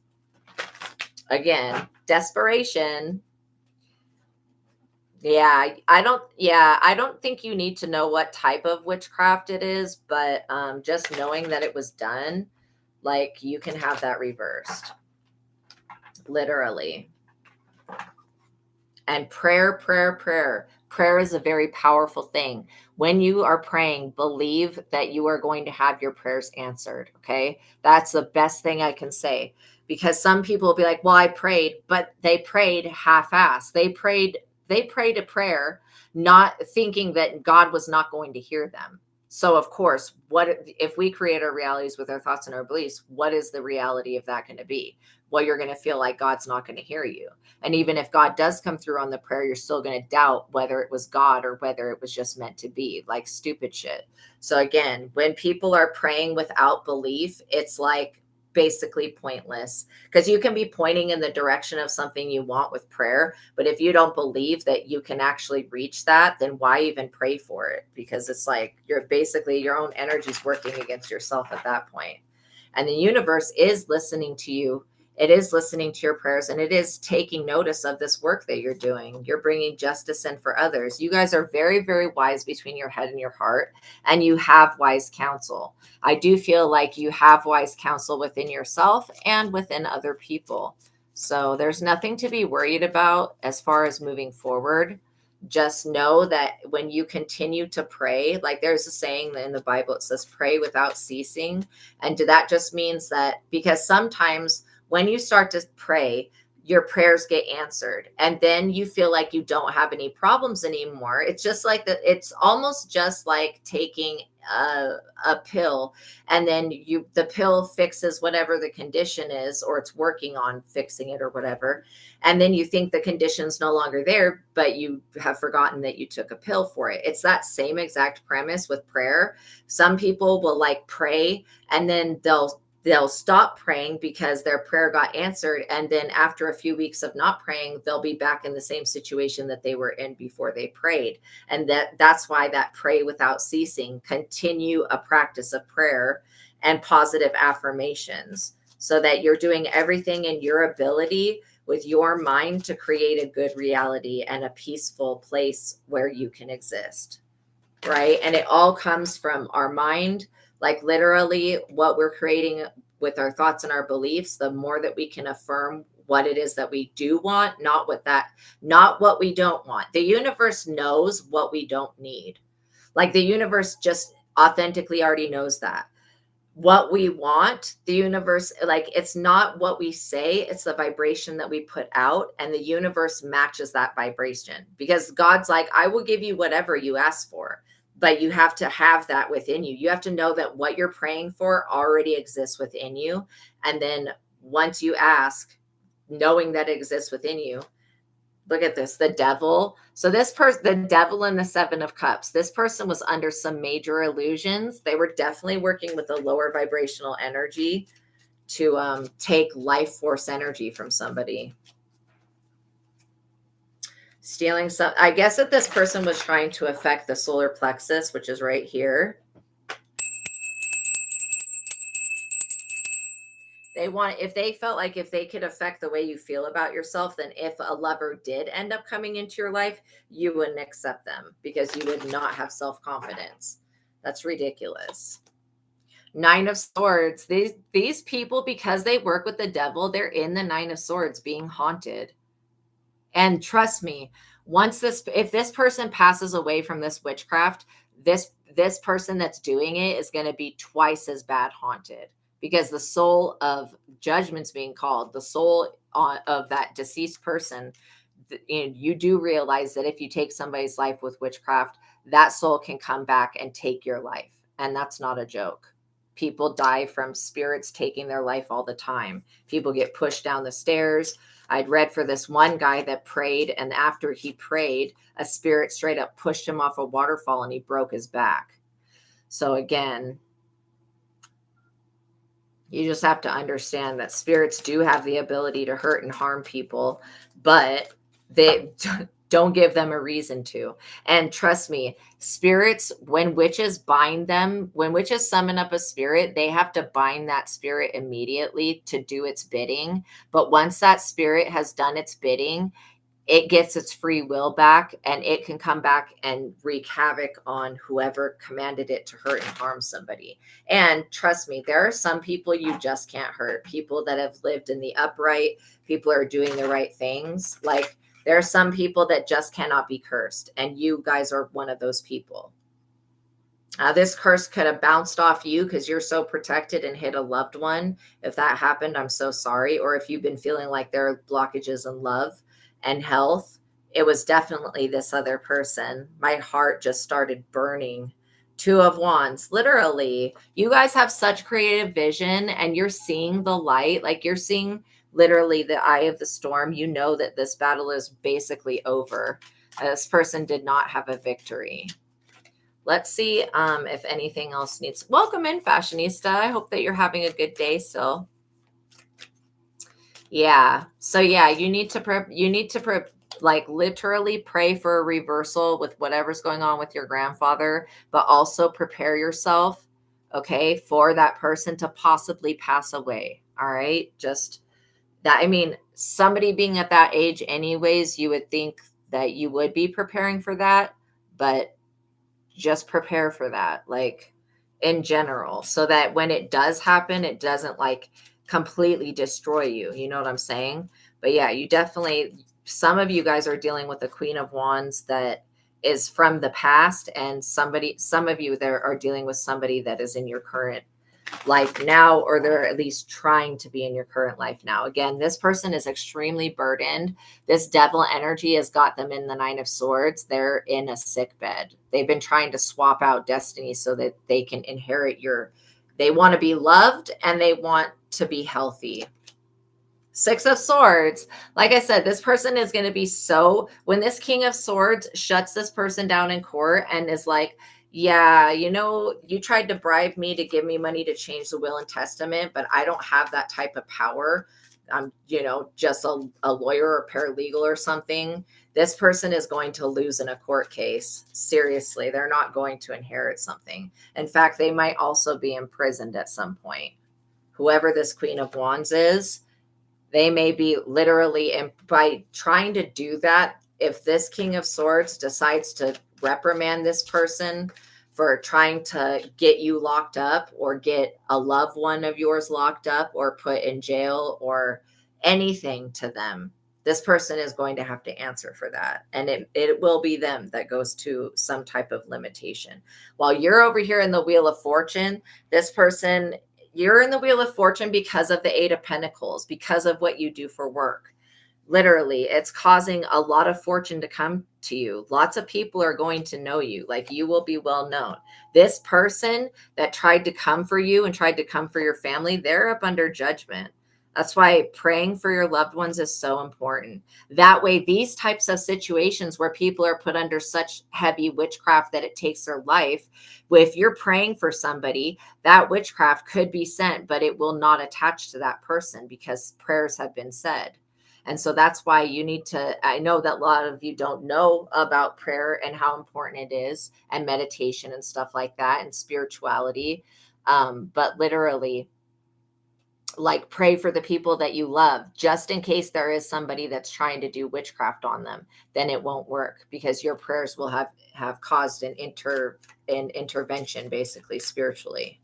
Again, desperation. Yeah, I don't think you need to know what type of witchcraft it is, but just knowing that it was done, like, you can have that reversed. Literally. And prayer. Prayer is a very powerful thing. When you are praying, believe that you are going to have your prayers answered. Okay. That's the best thing I can say, because some people will be like, well, I prayed, but they prayed half-assed. They prayed a prayer, not thinking that God was not going to hear them. So of course, what if we create our realities with our thoughts and our beliefs? What is the reality of that going to be? Well, you're going to feel like God's not going to hear you. And even if God does come through on the prayer, you're still going to doubt whether it was God or whether it was just meant to be, like stupid shit. So again, when people are praying without belief, it's like basically pointless, because you can be pointing in the direction of something you want with prayer, but if you don't believe that you can actually reach that, then why even pray for it? Because it's like you're basically, your own energy is working against yourself at that point. And the universe is listening to you. It is listening to your prayers, and it is taking notice of this work that you're doing. You're bringing justice in for others. You guys are very, very wise between your head and your heart, and you have wise counsel. I do feel like you have wise counsel within yourself and within other people. So there's nothing to be worried about as far as moving forward. Just know that when you continue to pray, like there's a saying in the Bible, it says pray without ceasing. And that just means that, because sometimes when you start to pray, your prayers get answered, and then you feel like you don't have any problems anymore. It's just like that. It's almost just like taking a pill, and then the pill fixes whatever the condition is, or it's working on fixing it or whatever. And then you think the condition's no longer there, but you have forgotten that you took a pill for it. It's that same exact premise with prayer. Some people will like pray, and then they'll stop praying because their prayer got answered. And then after a few weeks of not praying, they'll be back in the same situation that they were in before they prayed. And that's why that pray without ceasing, continue a practice of prayer and positive affirmations, so that you're doing everything in your ability with your mind to create a good reality and a peaceful place where you can exist. Right. And it all comes from our mind. Like literally what we're creating with our thoughts and our beliefs, the more that we can affirm what it is that we do want, not what we don't want. The universe knows what we don't need. Like the universe just authentically already knows that. What we want, the universe, like it's not what we say, it's the vibration that we put out, and the universe matches that vibration, because God's like, I will give you whatever you ask for. But you have to have that within you. You have to know that what you're praying for already exists within you. And then once you ask, knowing that it exists within you, look at this, the devil. So the devil and the 7 of Cups, this person was under some major illusions. They were definitely working with a lower vibrational energy to take life force energy from somebody. Stealing some, I guess that this person was trying to affect the solar plexus, which is right here. If they felt like if they could affect the way you feel about yourself, then if a lover did end up coming into your life, you wouldn't accept them because you would not have self-confidence. That's ridiculous. 9 of Swords. These people, because they work with the devil, they're in the 9 of Swords being haunted. And trust me, if this person passes away from this witchcraft, this person that's doing it is going to be twice as bad haunted, because the soul of judgment's being called, the soul of that deceased person. And you do realize that if you take somebody's life with witchcraft, that soul can come back and take your life. And that's not a joke. People die from spirits taking their life all the time. People get pushed down the stairs. I'd read for this one guy that prayed, and after he prayed, a spirit straight up pushed him off a waterfall and he broke his back. So again, you just have to understand that spirits do have the ability to hurt and harm people, but they don't give them a reason to. And trust me, spirits, when witches summon up a spirit, they have to bind that spirit immediately to do its bidding. But once that spirit has done its bidding, it gets its free will back, and it can come back and wreak havoc on whoever commanded it to hurt and harm somebody. And trust me, there are some people you just can't hurt. People that have lived in the upright, people are doing the right things. Like, there are some people that just cannot be cursed, and you guys are one of those people. This curse could have bounced off you because you're so protected and hit a loved one. If that happened, I'm so sorry. Or if you've been feeling like there are blockages in love and health, it was definitely this other person. My heart just started burning. 2 of Wands, literally, you guys have such creative vision, and you're seeing the light. Like, you're seeing literally the eye of the storm. You know that this battle is basically over. This person did not have a victory. Let's see if anything else needs. Welcome in, Fashionista. I hope that you're having a good day still. Yeah. So yeah, you need to like literally pray for a reversal with whatever's going on with your grandfather, but also prepare yourself, okay, for that person to possibly pass away. All right. Just that, I mean, somebody being at that age anyways, you would think that you would be preparing for that, but just prepare for that, like in general, so that when it does happen, it doesn't like completely destroy you. You know what I'm saying? But yeah, you definitely, some of you guys are dealing with the Queen of Wands that is from the past, and some of you there are dealing with somebody that is in your current life now, or they're at least trying to be in your current life now. Again, this person is extremely burdened. This devil energy has got them in the Nine of Swords. They're in a sick bed. They've been trying to swap out destiny so that they can inherit they want to be loved and they want to be healthy. Six of Swords. Like I said, this person is going to be when this King of Swords shuts this person down in court and is like, yeah, you tried to bribe me to give me money to change the will and testament, but I don't have that type of power. I'm, just a lawyer or paralegal or something. This person is going to lose in a court case. Seriously, they're not going to inherit something. In fact, they might also be imprisoned at some point. Whoever this Queen of Wands is, they may be literally, and by trying to do that, if this King of Swords decides to reprimand this person for trying to get you locked up or get a loved one of yours locked up or put in jail or anything to them, this person is going to have to answer for that. And it will be them that goes to some type of limitation. While you're over here in the Wheel of Fortune, this person, you're in the Wheel of Fortune because of the Eight of Pentacles, because of what you do for work. Literally, it's causing a lot of fortune to come to you. Lots of people are going to know you. Like, you will be well known. This person that tried to come for you and tried to come for your family, they're up under judgment. That's why praying for your loved ones is so important. That way, these types of situations where people are put under such heavy witchcraft that it takes their life, if you're praying for somebody, that witchcraft could be sent, but it will not attach to that person because prayers have been said. And so that's why you need to, I know that a lot of you don't know about prayer and how important it is, and meditation and stuff like that, and spirituality. But literally, like, pray for the people that you love, just in case there is somebody that's trying to do witchcraft on them. Then it won't work because your prayers will have caused an intervention, basically, spiritually.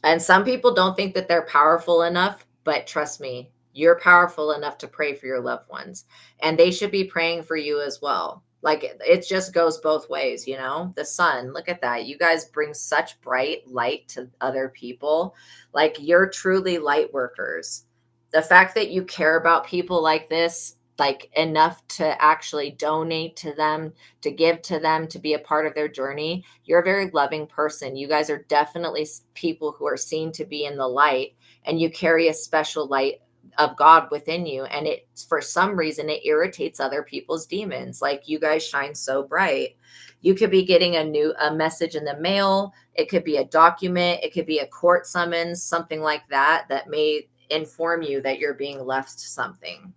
And some people don't think that they're powerful enough, but trust me, you're powerful enough to pray for your loved ones, and they should be praying for you as well. Like, it just goes both ways, the sun, look at that. You guys bring such bright light to other people. Like, you're truly light workers. The fact that you care about people like this, like enough to actually donate to them, to give to them, to be a part of their journey, you're a very loving person. You guys are definitely people who are seen to be in the light, and you carry a special light of God within you, and it, for some reason, it irritates other people's demons. Like, you guys shine so bright. You could be getting a message in the mail. It could be a document. It could be a court summons, something like that may inform you that you're being left something.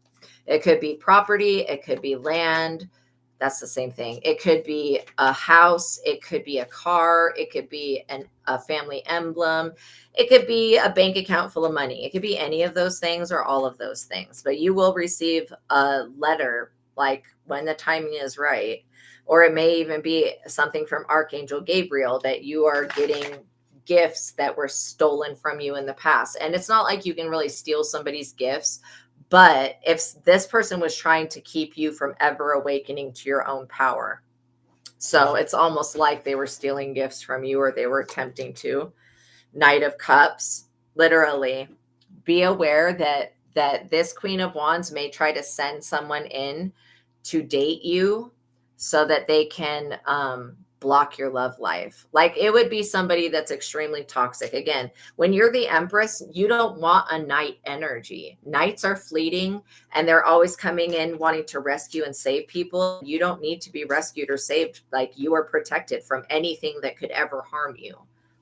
It could be property. It could be land. That's the same thing. It could be a house. It could be a car. It could be a family emblem. It could be a bank account full of money. It could be any of those things or all of those things. But you will receive a letter, like, when the timing is right. Or it may even be something from Archangel Gabriel that you are getting gifts that were stolen from you in the past. And it's not like you can really steal somebody's gifts. But if this person was trying to keep you from ever awakening to your own power, so it's almost like they were stealing gifts from you, or they were attempting to. Knight of Cups, literally, be aware that this Queen of Wands may try to send someone in to date you so that they can block your love life. Like, it would be somebody that's extremely toxic. Again, when you're the Empress, you don't want a knight energy. Knights are fleeting, and they're always coming in wanting to rescue and save people. You don't need to be rescued or saved. Like, you are protected from anything that could ever harm you.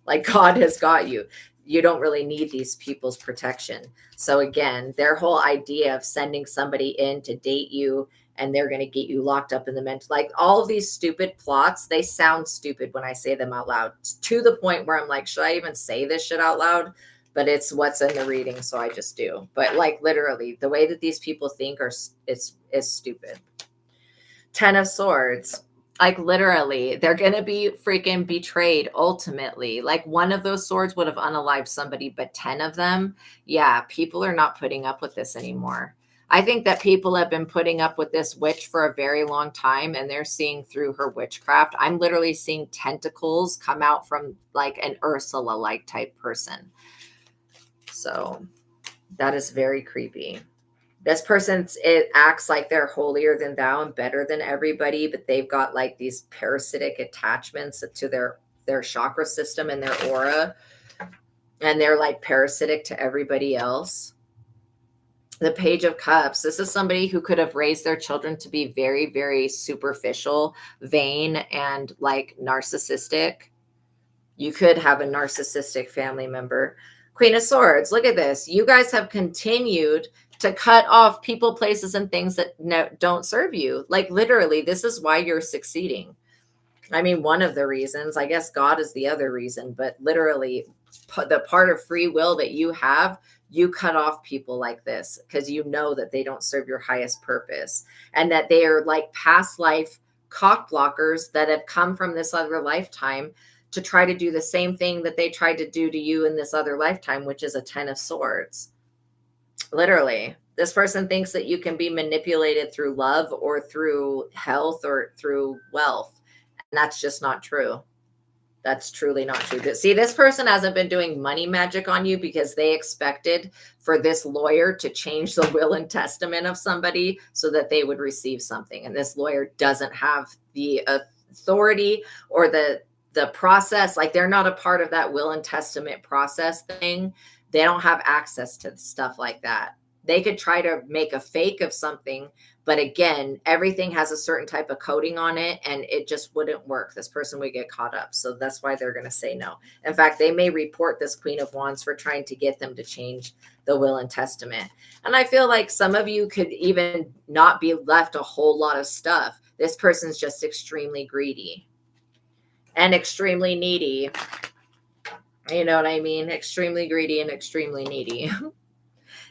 Like, God has got you. You don't really need these people's protection. So again, their whole idea of sending somebody in to date you, and they're going to get you locked up in the mental, like, all of these stupid plots, they sound stupid when I say them out loud, to the point where I'm like, should I even say this shit out loud? But it's what's in the reading, so I just do. But, like, literally, the way that these people think is stupid. 10 of Swords. Like, literally, they're going to be freaking betrayed ultimately. Like, one of those swords would have unalived somebody, but 10 of them, yeah, people are not putting up with this anymore. I think that people have been putting up with this witch for a very long time, and they're seeing through her witchcraft. I'm literally seeing tentacles come out from like an Ursula-like type person. So that is very creepy. This person, it acts like they're holier than thou and better than everybody, but they've got like these parasitic attachments to their chakra system and their aura, and they're like parasitic to everybody else. The Page of Cups. This is somebody who could have raised their children to be very, very superficial, vain, and like narcissistic. You could have a narcissistic family member. Queen of Swords. Look at this. You guys have continued to cut off people, places, and things that don't serve you. Like literally, this is why you're succeeding. I mean, one of the reasons, I guess God is the other reason, but literally the part of free will that you have, you cut off people like this because you know that they don't serve your highest purpose, and that they are like past life cock blockers that have come from this other lifetime to try to do the same thing that they tried to do to you in this other lifetime, which is a 10 of Swords. Literally, this person thinks that you can be manipulated through love or through health or through wealth. And that's just not true. That's truly not true. But see, this person hasn't been doing money magic on you because they expected for this lawyer to change the will and testament of somebody so that they would receive something. And this lawyer doesn't have the authority or the process. Like they're not a part of that will and testament process thing. They don't have access to stuff like that. They could try to make a fake of something, but again, everything has a certain type of coating on it and it just wouldn't work. This person would get caught up. So that's why they're going to say no. In fact, they may report this Queen of Wands for trying to get them to change the will and testament. And I feel like some of you could even not be left a whole lot of stuff. This person's just extremely greedy and extremely needy. You know what I mean? Extremely greedy and extremely needy.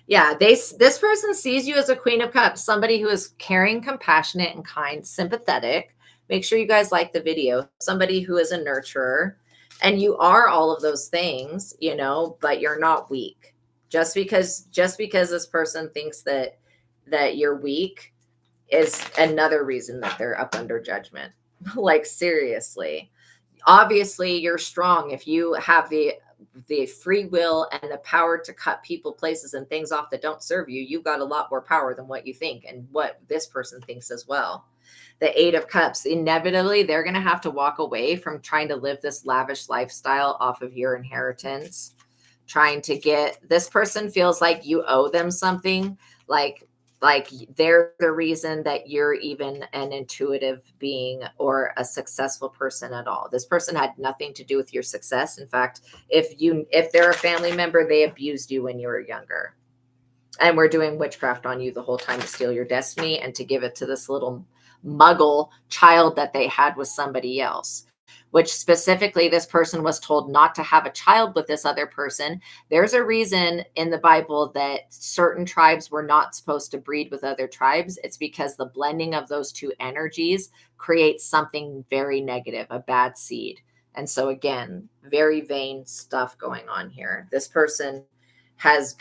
Yeah, this person sees you as a Queen of Cups, somebody who is caring, compassionate, and kind, sympathetic. Make sure you guys like the video. Somebody who is a nurturer. And you are all of those things, you know, but you're not weak. Just because this person thinks that you're weak is another reason that they're up under judgment. Like seriously. Obviously, you're strong if you have the free will and the power to cut people, places, and things off that don't serve you. You've got a lot more power than what you think and what this person thinks as well. The 8 of Cups, inevitably, they're going to have to walk away from trying to live this lavish lifestyle off of your inheritance. This person feels like you owe them something, like they're the reason that you're even an intuitive being or a successful person at all. This person had nothing to do with your success. In fact, if they're a family member, they abused you when you were younger. And we're doing witchcraft on you the whole time to steal your destiny and to give it to this little muggle child that they had with somebody else. Which specifically this person was told not to have a child with this other person. There's a reason in the Bible that certain tribes were not supposed to breed with other tribes. It's because the blending of those two energies creates something very negative, a bad seed. And so again, very vain stuff going on here. This person has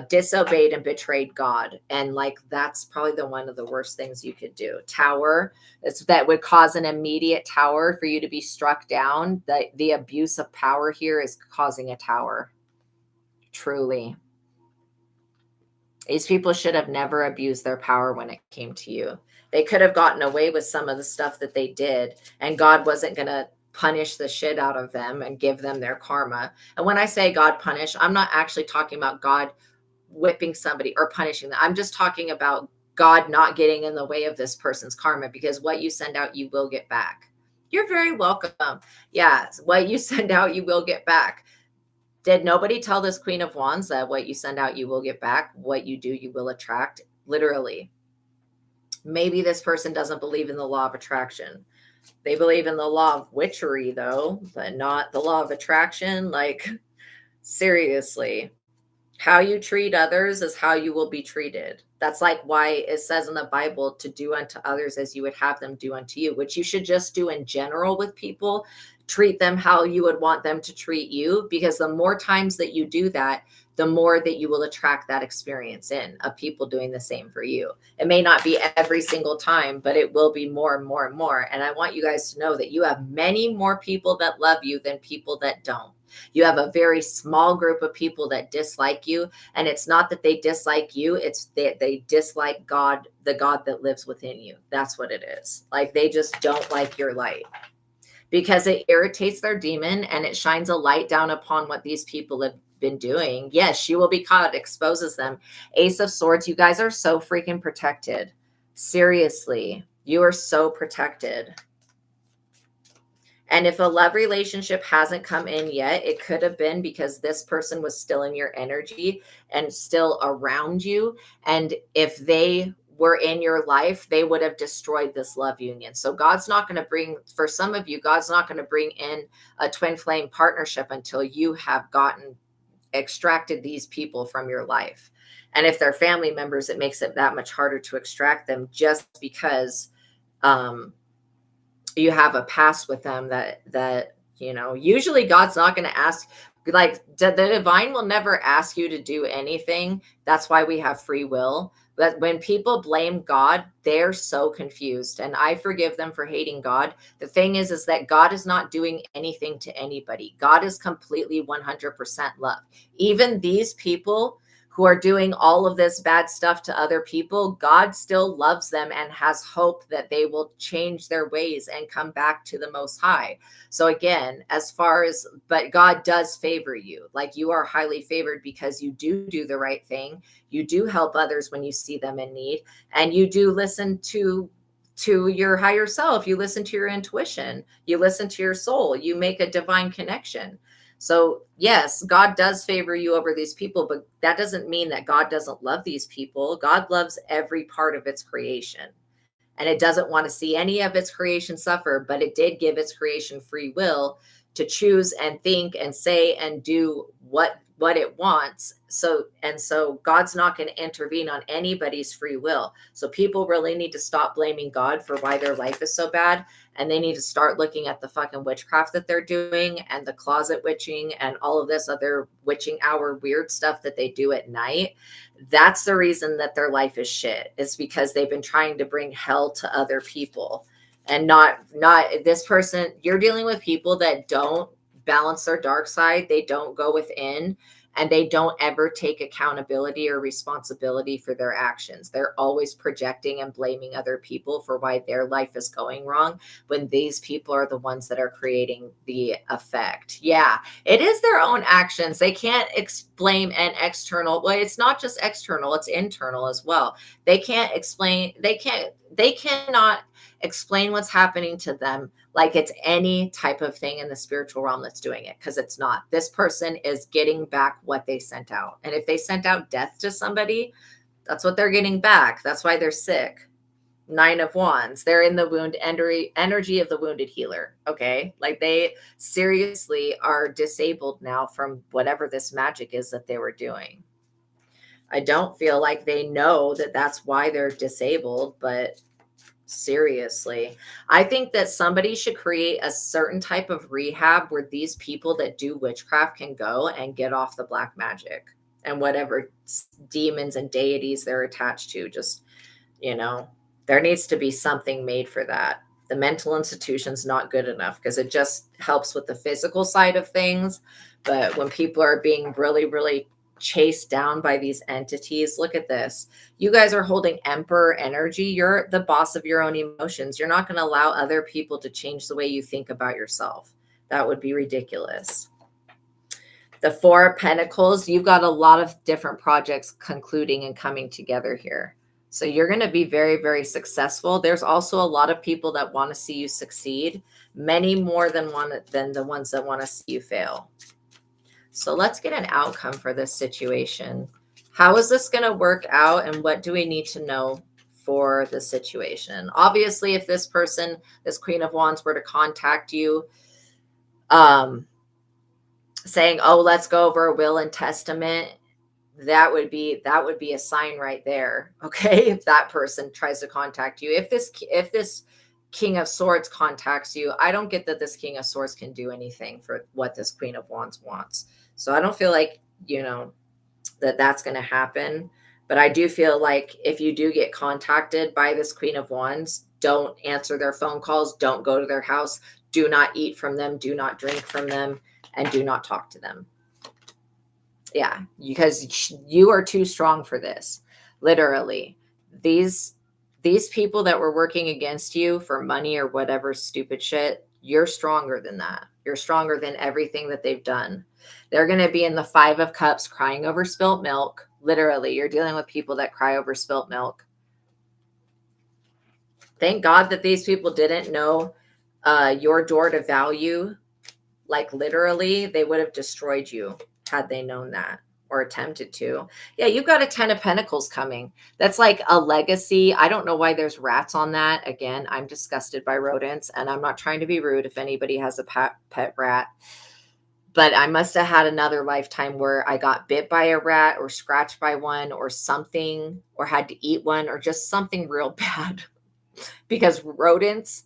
disobeyed and betrayed God. And like, that's probably one of the worst things you could do. Tower, that would cause an immediate tower for you to be struck down. The abuse of power here is causing a tower. Truly. These people should have never abused their power when it came to you. They could have gotten away with some of the stuff that they did, and God wasn't going to punish the shit out of them and give them their karma. And when I say God punish, I'm not actually talking about God whipping somebody or punishing them. I'm just talking about God not getting in the way of this person's karma, because what you send out, you will get back. You're very welcome. Yeah, what you send out, you will get back. Did nobody tell this Queen of Wands that what you send out, you will get back? What you do, you will attract? Literally. Maybe this person doesn't believe in the law of attraction. They believe in the law of witchery, though, but not the law of attraction. Like, seriously, how you treat others is how you will be treated. That's like why it says in the Bible to do unto others as you would have them do unto you, which you should just do in general with people. treat them how you would want them to treat you, because the more times that you do that, the more that you will attract that experience in of people doing the same for you. It may not be every single time, but it will be more and more and more. And I want you guys to know that you have many more people that love you than people that don't. You have a very small group of people that dislike you. And it's not that they dislike you, it's that they dislike God, the God that lives within you. That's what it is. Like, they just don't like your light, because it irritates their demon and it shines a light down upon what these people have been doing. Yes, she will be caught, exposes them. Ace of Swords, you guys are so freaking protected. Seriously, you are so protected. And if a love relationship hasn't come in yet, it could have been because this person was still in your energy and still around you. And if they were in your life, they would have destroyed this love union. So God's not going to bring, for some of you, God's not going to bring in a twin flame partnership until you have extracted these people from your life. And if they're family members, it makes it that much harder to extract them, just because you have a past with them that usually God's not going to ask, like, the divine will never ask you to do anything. That's why we have free will. But when people blame God, they're so confused, and I forgive them for hating God. The thing is that God is not doing anything to anybody. God is completely 100% love. Even these people who are doing all of this bad stuff to other people, God still loves them and has hope that they will change their ways and come back to the Most High. So again, but God does favor you. Like, you are highly favored because you do the right thing. You do help others when you see them in need, and you do listen to your higher self. You listen to your intuition. You listen to your soul. You make a divine connection. So yes, God does favor you over these people, but that doesn't mean that God doesn't love these people. God loves every part of its creation, and it doesn't want to see any of its creation suffer, but it did give its creation free will to choose and think and say and do what it wants. So God's not going to intervene on anybody's free will. So people really need to stop blaming God for why their life is so bad. And they need to start looking at the fucking witchcraft that they're doing, and the closet witching, and all of this other witching hour weird stuff that they do at night. That's the reason that their life is shit. It's because they've been trying to bring hell to other people, and not this person. You're dealing with people that don't balance their dark side. They don't go within, and they don't ever take accountability or responsibility for their actions. They're always projecting and blaming other people for why their life is going wrong, when these people are the ones that are creating the effect. Yeah, it is their own actions. They can't explain an external. Well, it's not just external, it's internal as well. They cannot explain what's happening to them like it's any type of thing in the spiritual realm that's doing it, because it's not. This person is getting back what they sent out. And if they sent out death to somebody, that's what they're getting back. That's why they're sick. 9 of Wands. They're in the wound energy of the wounded healer. Okay. Like, they seriously are disabled now from whatever this magic is that they were doing. I don't feel like they know that that's why they're disabled, but seriously, I think that somebody should create a certain type of rehab where these people that do witchcraft can go and get off the black magic and whatever demons and deities they're attached to. Just, there needs to be something made for that. The mental institution's not good enough, because it just helps with the physical side of things. But when people are being really, really chased down by these entities, look at this. You guys are holding Emperor energy. You're the boss of your own emotions. You're not going to allow other people to change the way you think about yourself. That would be ridiculous. The 4 of Pentacles, you've got a lot of different projects concluding and coming together here. So you're going to be very, very successful. There's also a lot of people that want to see you succeed, many more than the ones that want to see you fail. So let's get an outcome for this situation. How is this going to work out, and what do we need to know for the situation? Obviously, if this person, this Queen of Wands, were to contact you, saying, "Oh, let's go over a will and testament," that would be a sign right there. Okay, if that person tries to contact you, if this King of Swords contacts you, I don't get that this King of Swords can do anything for what this Queen of Wands wants. So I don't feel like, that that's going to happen. But I do feel like if you do get contacted by this Queen of Wands, don't answer their phone calls, don't go to their house, do not eat from them, do not drink from them, and do not talk to them. Yeah, because you are too strong for this. Literally. These people that were working against you for money or whatever stupid shit, you're stronger than that. You're stronger than everything that they've done. They're going to be in the 5 of Cups crying over spilt milk. Literally, you're dealing with people that cry over spilt milk. Thank God that these people didn't know your door to value. Like literally, they would have destroyed you had they known that or attempted to. Yeah, you've got a 10 of Pentacles coming. That's like a legacy. I don't know why there's rats on that. Again, I'm disgusted by rodents, and I'm not trying to be rude if anybody has a pet rat. But I must have had another lifetime where I got bit by a rat or scratched by one or something, or had to eat one, or just something real bad. Because rodents,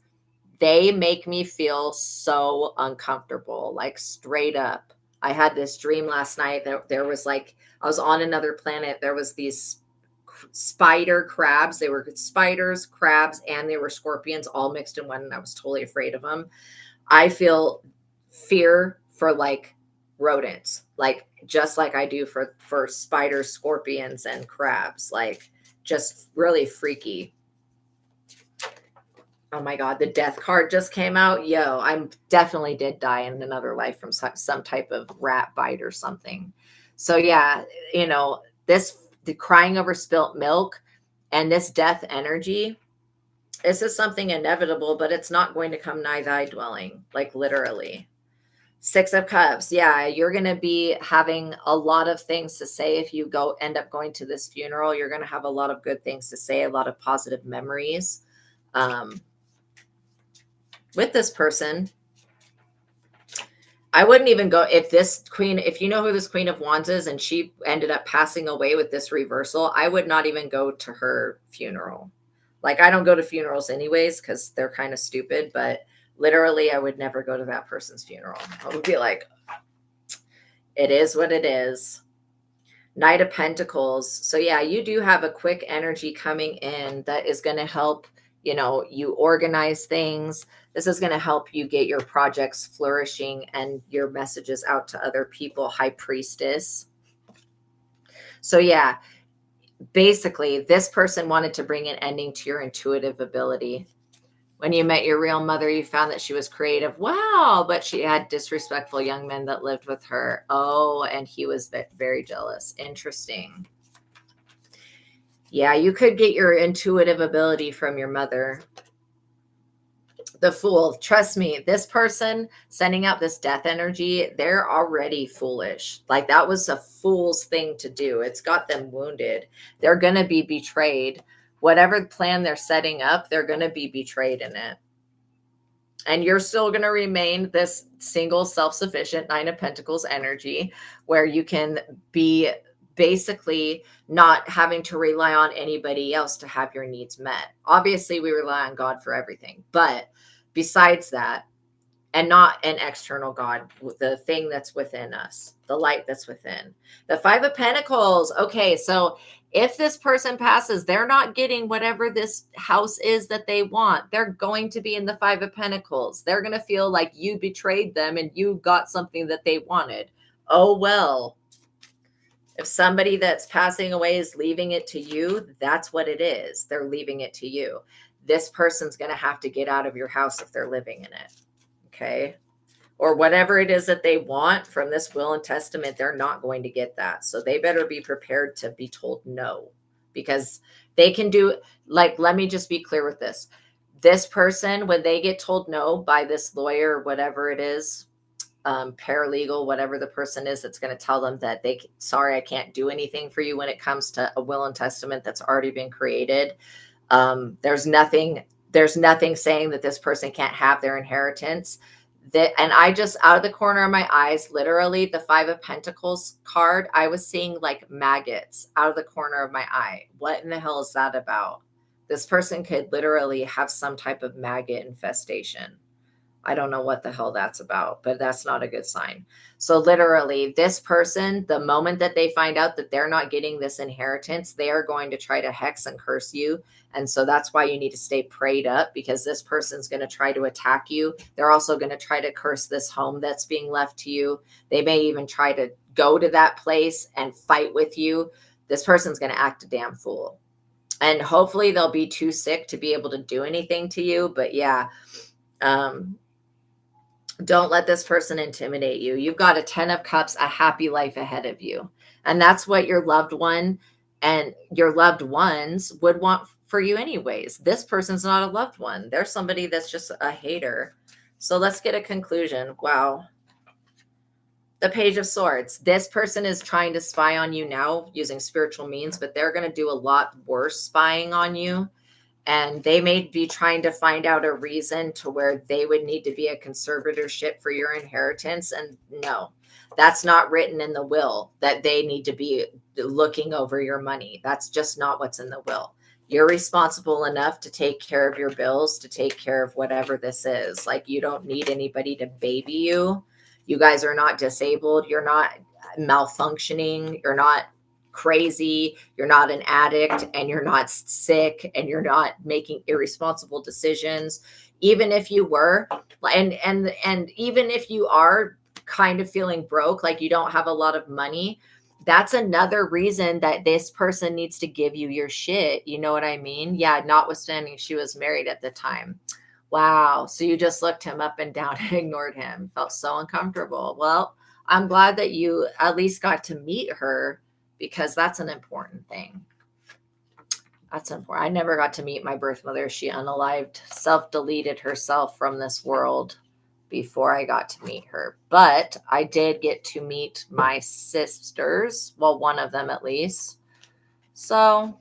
they make me feel so uncomfortable, like straight up. I had this dream last night that there was like, I was on another planet. There was these spider crabs. They were spiders, crabs, and they were scorpions all mixed in one. And I was totally afraid of them. I feel fear for like rodents, like just like I do for spiders, scorpions, and crabs, like just really freaky. Oh my God, the death card just came out. Yo, I definitely did die in another life from some type of rat bite or something. So yeah, the crying over spilt milk and this death energy, this is something inevitable, but it's not going to come nigh thy dwelling, like literally. 6 of Cups. Yeah, you're going to be having a lot of things to say. If you end up going to this funeral, you're going to have a lot of good things to say, a lot of positive memories. With this person, I wouldn't even go if you know who this Queen of Wands is and she ended up passing away with this reversal, I would not even go to her funeral. Like, I don't go to funerals anyways because they're kind of stupid, but literally I would never go to that person's funeral. I would be like, it is what it is. Knight of Pentacles. So yeah, you do have a quick energy coming in that is going to help, you organize things. This is going to help you get your projects flourishing and your messages out to other people. High Priestess. So yeah, basically this person wanted to bring an ending to your intuitive ability. When you met your real mother, you found that she was creative. Wow. But she had disrespectful young men that lived with her. Oh, and he was very jealous. Interesting. Yeah, you could get your intuitive ability from your mother. The Fool. Trust me, this person sending out this death energy, they're already foolish. Like, that was a fool's thing to do. It's got them wounded. They're going to be betrayed. Whatever plan they're setting up, they're going to be betrayed in it. And you're still going to remain this single, self-sufficient 9 of Pentacles energy where you can be basically not having to rely on anybody else to have your needs met. Obviously, we rely on God for everything. But besides that, and not an external God, the thing that's within us, the light that's within. The 5 of Pentacles. Okay, so if this person passes, they're not getting whatever this house is that they want. They're going to be in the 5 of Pentacles. They're going to feel like you betrayed them and you got something that they wanted. Oh, well. If somebody that's passing away is leaving it to you, that's what it is. They're leaving it to you. This person's going to have to get out of your house if they're living in it. Okay. Or whatever it is that they want from this will and testament, they're not going to get that. So they better be prepared to be told no, because they can do, like, let me just be clear with this. This person, when they get told no by this lawyer, whatever it is, paralegal, whatever the person is that's going to tell them that sorry, I can't do anything for you when it comes to a will and testament that's already been created. There's nothing saying that this person can't have their inheritance. And I just, out of the corner of my eyes, literally the 5 of Pentacles card, I was seeing like maggots out of the corner of my eye. What in the hell is that about? This person could literally have some type of maggot infestation. I don't know what the hell that's about, but that's not a good sign. So literally, this person, the moment that they find out that they're not getting this inheritance, they are going to try to hex and curse you. And so that's why you need to stay prayed up, because this person's going to try to attack you. They're also going to try to curse this home that's being left to you. They may even try to go to that place and fight with you. This person's going to act a damn fool. And hopefully they'll be too sick to be able to do anything to you. But yeah, don't let this person intimidate you. You've got a 10 of Cups, a happy life ahead of you. And that's what your loved one and your loved ones would want for you anyways. This person's not a loved one. They're somebody that's just a hater. So let's get a conclusion. Wow. The Page of Swords. This person is trying to spy on you now using spiritual means, but they're going to do a lot worse spying on you. And they may be trying to find out a reason to where they would need to be a conservatorship for your inheritance. And no, that's not written in the will, that they need to be looking over your money. That's just not what's in the will. You're responsible enough to take care of your bills, to take care of whatever this is. Like, you don't need anybody to baby you. You guys are not disabled. You're not malfunctioning. You're not crazy, you're not an addict, and you're not sick, and you're not making irresponsible decisions. Even if you were, and even if you are kind of feeling broke, like you don't have a lot of money, that's another reason that this person needs to give you your shit. You know what I mean? Yeah, notwithstanding she was married at the time. Wow. So you just looked him up and down and ignored him. Felt so uncomfortable. Well, I'm glad that you at least got to meet her, because that's an important thing. That's important. I never got to meet my birth mother. She unalived, self-deleted herself from this world before I got to meet her. But I did get to meet my sisters. Well, one of them at least. So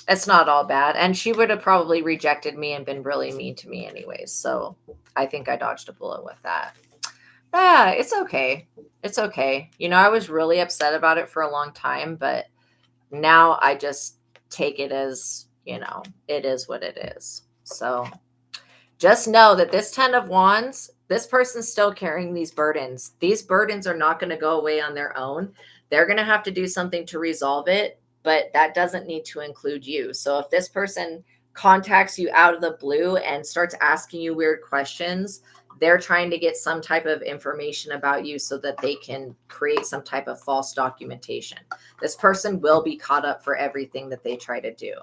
it's not all bad. And she would have probably rejected me and been really mean to me anyways. So I think I dodged a bullet with that. Yeah, it's okay. It's okay. You know, I was really upset about it for a long time, but now I just take it as, you know, it is what it is. So just know that this 10 of Wands, this person's still carrying these burdens. These burdens are not going to go away on their own. They're going to have to do something to resolve it, but that doesn't need to include you. So if this person contacts you out of the blue and starts asking you weird questions, they're trying to get some type of information about you so that they can create some type of false documentation. This person will be caught up for everything that they try to do.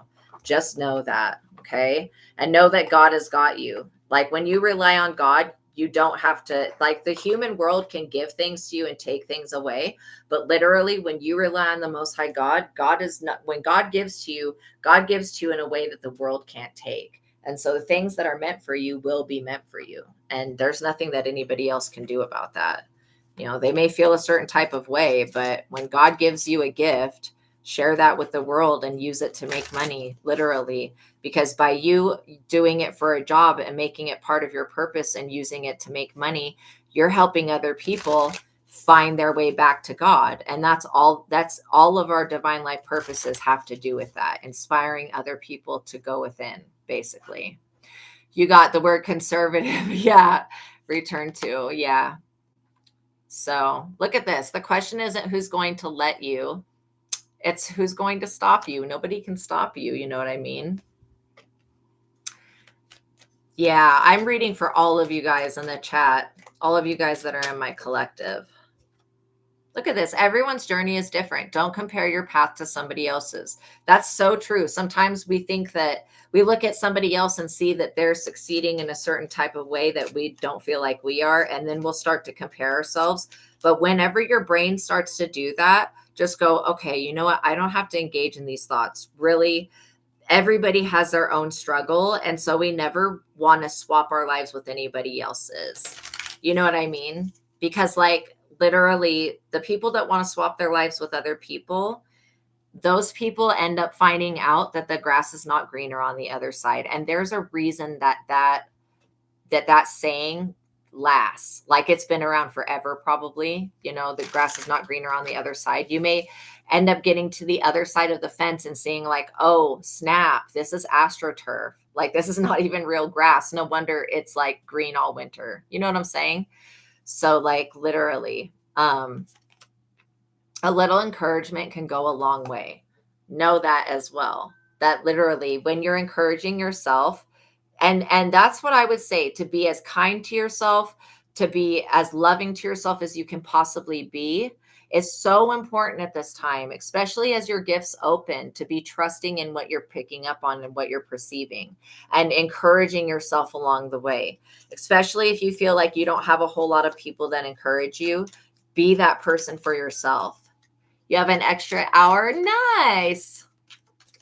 Just know that, okay? And know that God has got you. Like, when you rely on God, you don't have to, like, the human world can give things to you and take things away. But literally, when you rely on the Most High God, God is not, when God gives to you in a way that the world can't take. And so the things that are meant for you will be meant for you. And there's nothing that anybody else can do about that. You know, they may feel a certain type of way, but when God gives you a gift, share that with the world and use it to make money, literally. Because by you doing it for a job and making it part of your purpose and using it to make money, you're helping other people find their way back to God. And that's all of our divine life purposes have to do with that, inspiring other people to go within, basically. You got the word conservative. Yeah. Return to. Yeah. So look at this. The question isn't who's going to let you. It's who's going to stop you. Nobody can stop you. You know what I mean? Yeah. I'm reading for all of you guys in the chat. All of you guys that are in my collective. Look at this. Everyone's journey is different. Don't compare your path to somebody else's. That's so true. Sometimes we think that we look at somebody else and see that they're succeeding in a certain type of way that we don't feel like we are. And then we'll start to compare ourselves. But whenever your brain starts to do that, just go, okay, you know what? I don't have to engage in these thoughts. Really, everybody has their own struggle. And so we never want to swap our lives with anybody else's. You know what I mean? Because, like, literally, the people that want to swap their lives with other people, those people end up finding out that the grass is not greener on the other side. And there's a reason that saying, lasts, like it's been around forever, probably. The grass is not greener on the other side. You may end up getting to the other side of the fence and seeing like, oh, snap, this is AstroTurf. Like, this is not even real grass. No wonder it's like green all winter. You know what I'm saying? So like literally, a little encouragement can go a long way. Know that as well. That literally when you're encouraging yourself, and that's what I would say, to be as kind to yourself, to be as loving to yourself as you can possibly be, is so important at this time, especially as your gifts open, to be trusting in what you're picking up on and what you're perceiving, and encouraging yourself along the way. Especially if you feel like you don't have a whole lot of people that encourage you, be that person for yourself. You have an extra hour? Nice.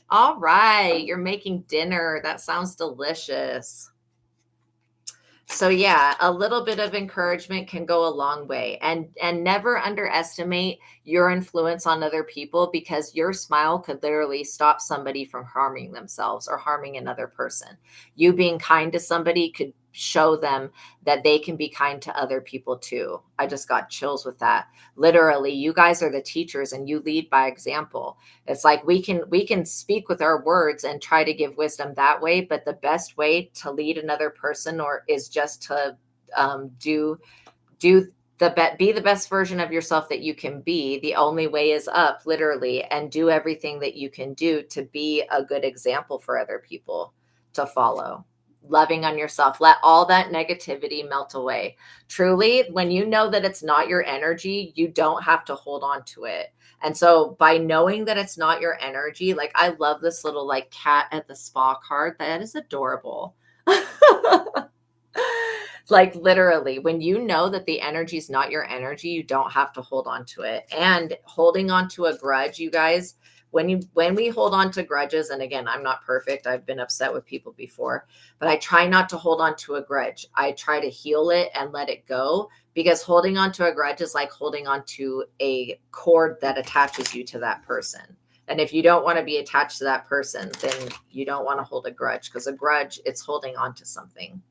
All right. You're making dinner. That sounds delicious. So yeah, a little bit of encouragement can go a long way, and never underestimate your influence on other people, because your smile could literally stop somebody from harming themselves or harming another person. You being kind to somebody could show them that they can be kind to other people too. I just got chills with that. Literally, you guys are the teachers and you lead by example. It's like we can speak with our words and try to give wisdom that way, but the best way to lead another person is just to be the best version of yourself that you can be. The only way is up, literally, and do everything that you can do to be a good example for other people to follow. Loving on yourself. Let all that negativity melt away. Truly, when you know that it's not your energy, you don't have to hold on to it. And so by knowing that it's not your energy, like I love this little like cat at the spa card. That is adorable. Like literally, when you know that the energy is not your energy, you don't have to hold on to it. And holding on to a grudge, you guys, when we hold on to grudges, and again, I'm not perfect. I've been upset with people before, but I try not to hold on to a grudge. I try to heal it and let it go, because holding on to a grudge is like holding on to a cord that attaches you to that person. And if you don't want to be attached to that person, then you don't want to hold a grudge, because a grudge, it's holding on to something.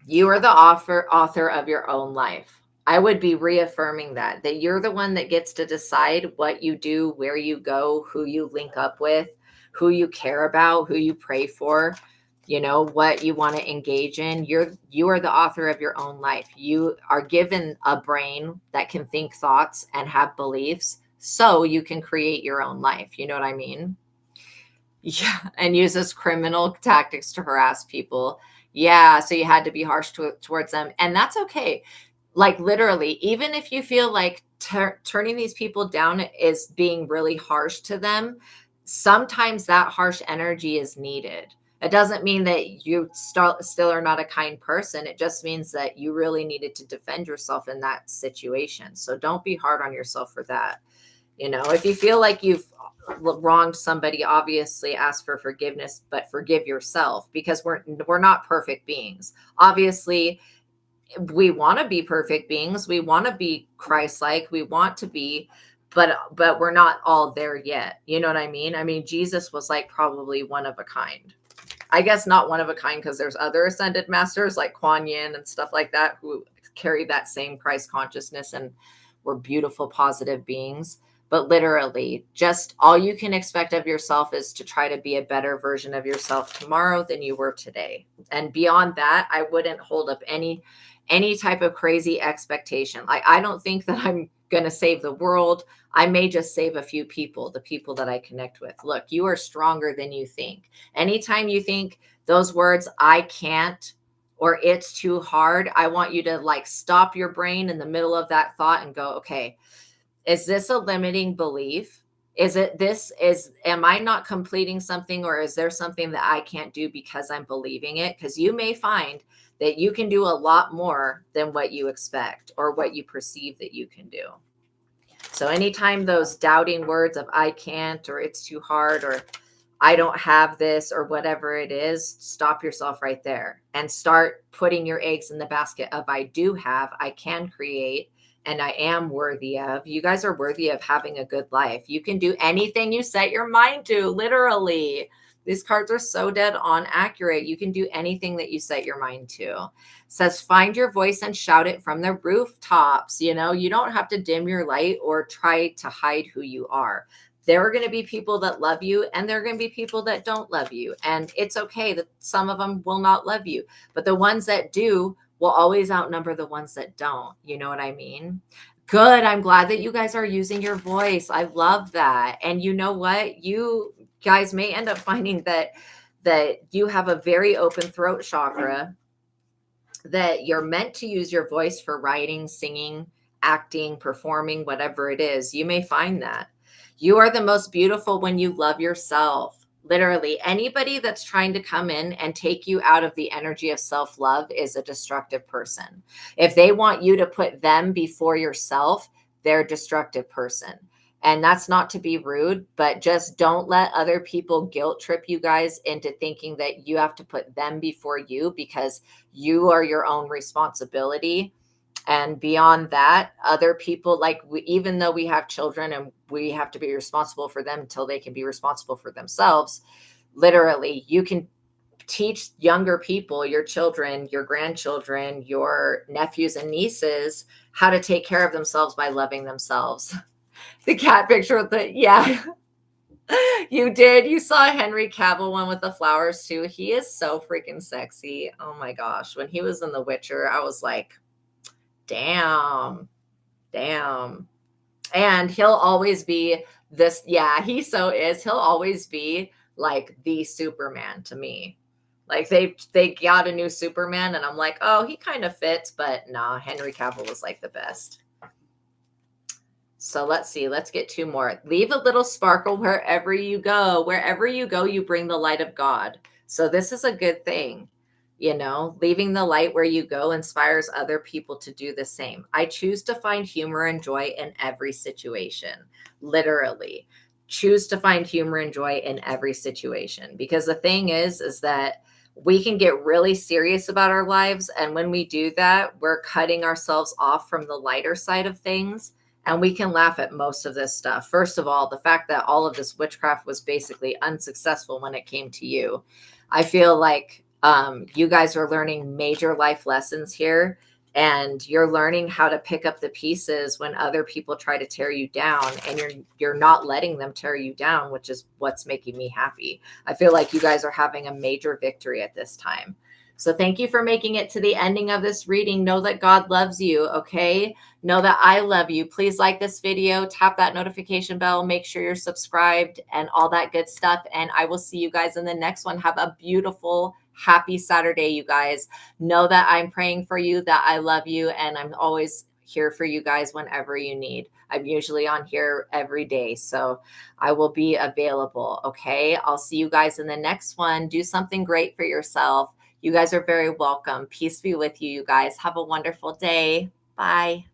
You are the author of your own life. I would be reaffirming that you're the one that gets to decide what you do, where you go, who you link up with, who you care about, who you pray for, what you want to engage in. You are the author of your own life. You are given a brain that can think thoughts and have beliefs, so you can create your own life. You know what I mean? Yeah. And uses criminal tactics to harass people. Yeah. So you had to be harsh towards them. And that's okay. Like literally, even if you feel like turning these people down is being really harsh to them, sometimes that harsh energy is needed. It doesn't mean that you still are not a kind person. It just means that you really needed to defend yourself in that situation. So don't be hard on yourself for that. If you feel like you've wronged somebody, obviously ask for forgiveness, but forgive yourself, because we're not perfect beings. Obviously, we want to be perfect beings. We want to be Christ-like. We want to be, but we're not all there yet. You know what I mean? I mean, Jesus was like probably one of a kind. I guess not one of a kind, because there's other ascended masters like Kuan Yin and stuff like that who carry that same Christ consciousness and were beautiful, positive beings. But literally, just all you can expect of yourself is to try to be a better version of yourself tomorrow than you were today. And beyond that, I wouldn't hold up any type of crazy expectation. Like, I don't think that I'm going to save the world. I may just save a few people, the people that I connect with. Look, you are stronger than you think. Anytime you think those words, I can't, or it's too hard, I want you to like stop your brain in the middle of that thought and go, okay, is this a limiting belief? Am I not completing something, or is there something that I can't do because I'm believing it? Because you may find that you can do a lot more than what you expect or what you perceive that you can do. So anytime those doubting words of I can't, or it's too hard, or I don't have this, or whatever it is, stop yourself right there and start putting your eggs in the basket of I do have, I can create, and I am worthy of. You guys are worthy of having a good life. You can do anything you set your mind to, literally. These cards are so dead on accurate. You can do anything that you set your mind to. It says, find your voice and shout it from the rooftops. You know, you don't have to dim your light or try to hide who you are. There are going to be people that love you, and there are going to be people that don't love you. And it's okay that some of them will not love you, but the ones that do will always outnumber the ones that don't. You know what I mean? Good. I'm glad that you guys are using your voice. I love that. And you know what? You guys may end up finding that you have a very open throat chakra, that you're meant to use your voice for writing, singing, acting, performing, whatever it is. You may find that. You are the most beautiful when you love yourself. Literally, anybody that's trying to come in and take you out of the energy of self-love is a destructive person. If they want you to put them before yourself, they're a destructive person. And that's not to be rude, but just don't let other people guilt trip you guys into thinking that you have to put them before you, because you are your own responsibility. And beyond that, other people, like even though we have children and we have to be responsible for them until they can be responsible for themselves, literally, you can teach younger people, your children, your grandchildren, your nephews and nieces, how to take care of themselves by loving themselves. The cat picture with the, yeah. You did. You saw Henry Cavill one with the flowers too. He is so freaking sexy. Oh my gosh. When he was in The Witcher, I was like, damn. And he'll always be this. Yeah, he so is. He'll always be like the Superman to me. Like they got a new Superman and I'm like, oh, he kind of fits, but nah, Henry Cavill was like the best. So let's see. Let's get two more. Leave a little sparkle wherever you go. Wherever you go, you bring the light of God. So this is a good thing. You know, leaving the light where you go inspires other people to do the same. I choose to find humor and joy in every situation. Literally, choose to find humor and joy in every situation. Because the thing is that we can get really serious about our lives. And when we do that, we're cutting ourselves off from the lighter side of things. And we can laugh at most of this stuff. First of all, the fact that all of this witchcraft was basically unsuccessful when it came to you. I feel like you guys are learning major life lessons here, and you're learning how to pick up the pieces when other people try to tear you down, and you're not letting them tear you down, which is what's making me happy. I feel like you guys are having a major victory at this time. So thank you for making it to the ending of this reading. Know that God loves you, okay? Know that I love you. Please like this video, tap that notification bell, make sure you're subscribed and all that good stuff. And I will see you guys in the next one. Have a beautiful, happy Saturday, you guys. Know that I'm praying for you, that I love you, and I'm always here for you guys whenever you need. I'm usually on here every day, so I will be available, okay? I'll see you guys in the next one. Do something great for yourself. You guys are very welcome. Peace be with you, you guys. Have a wonderful day. Bye.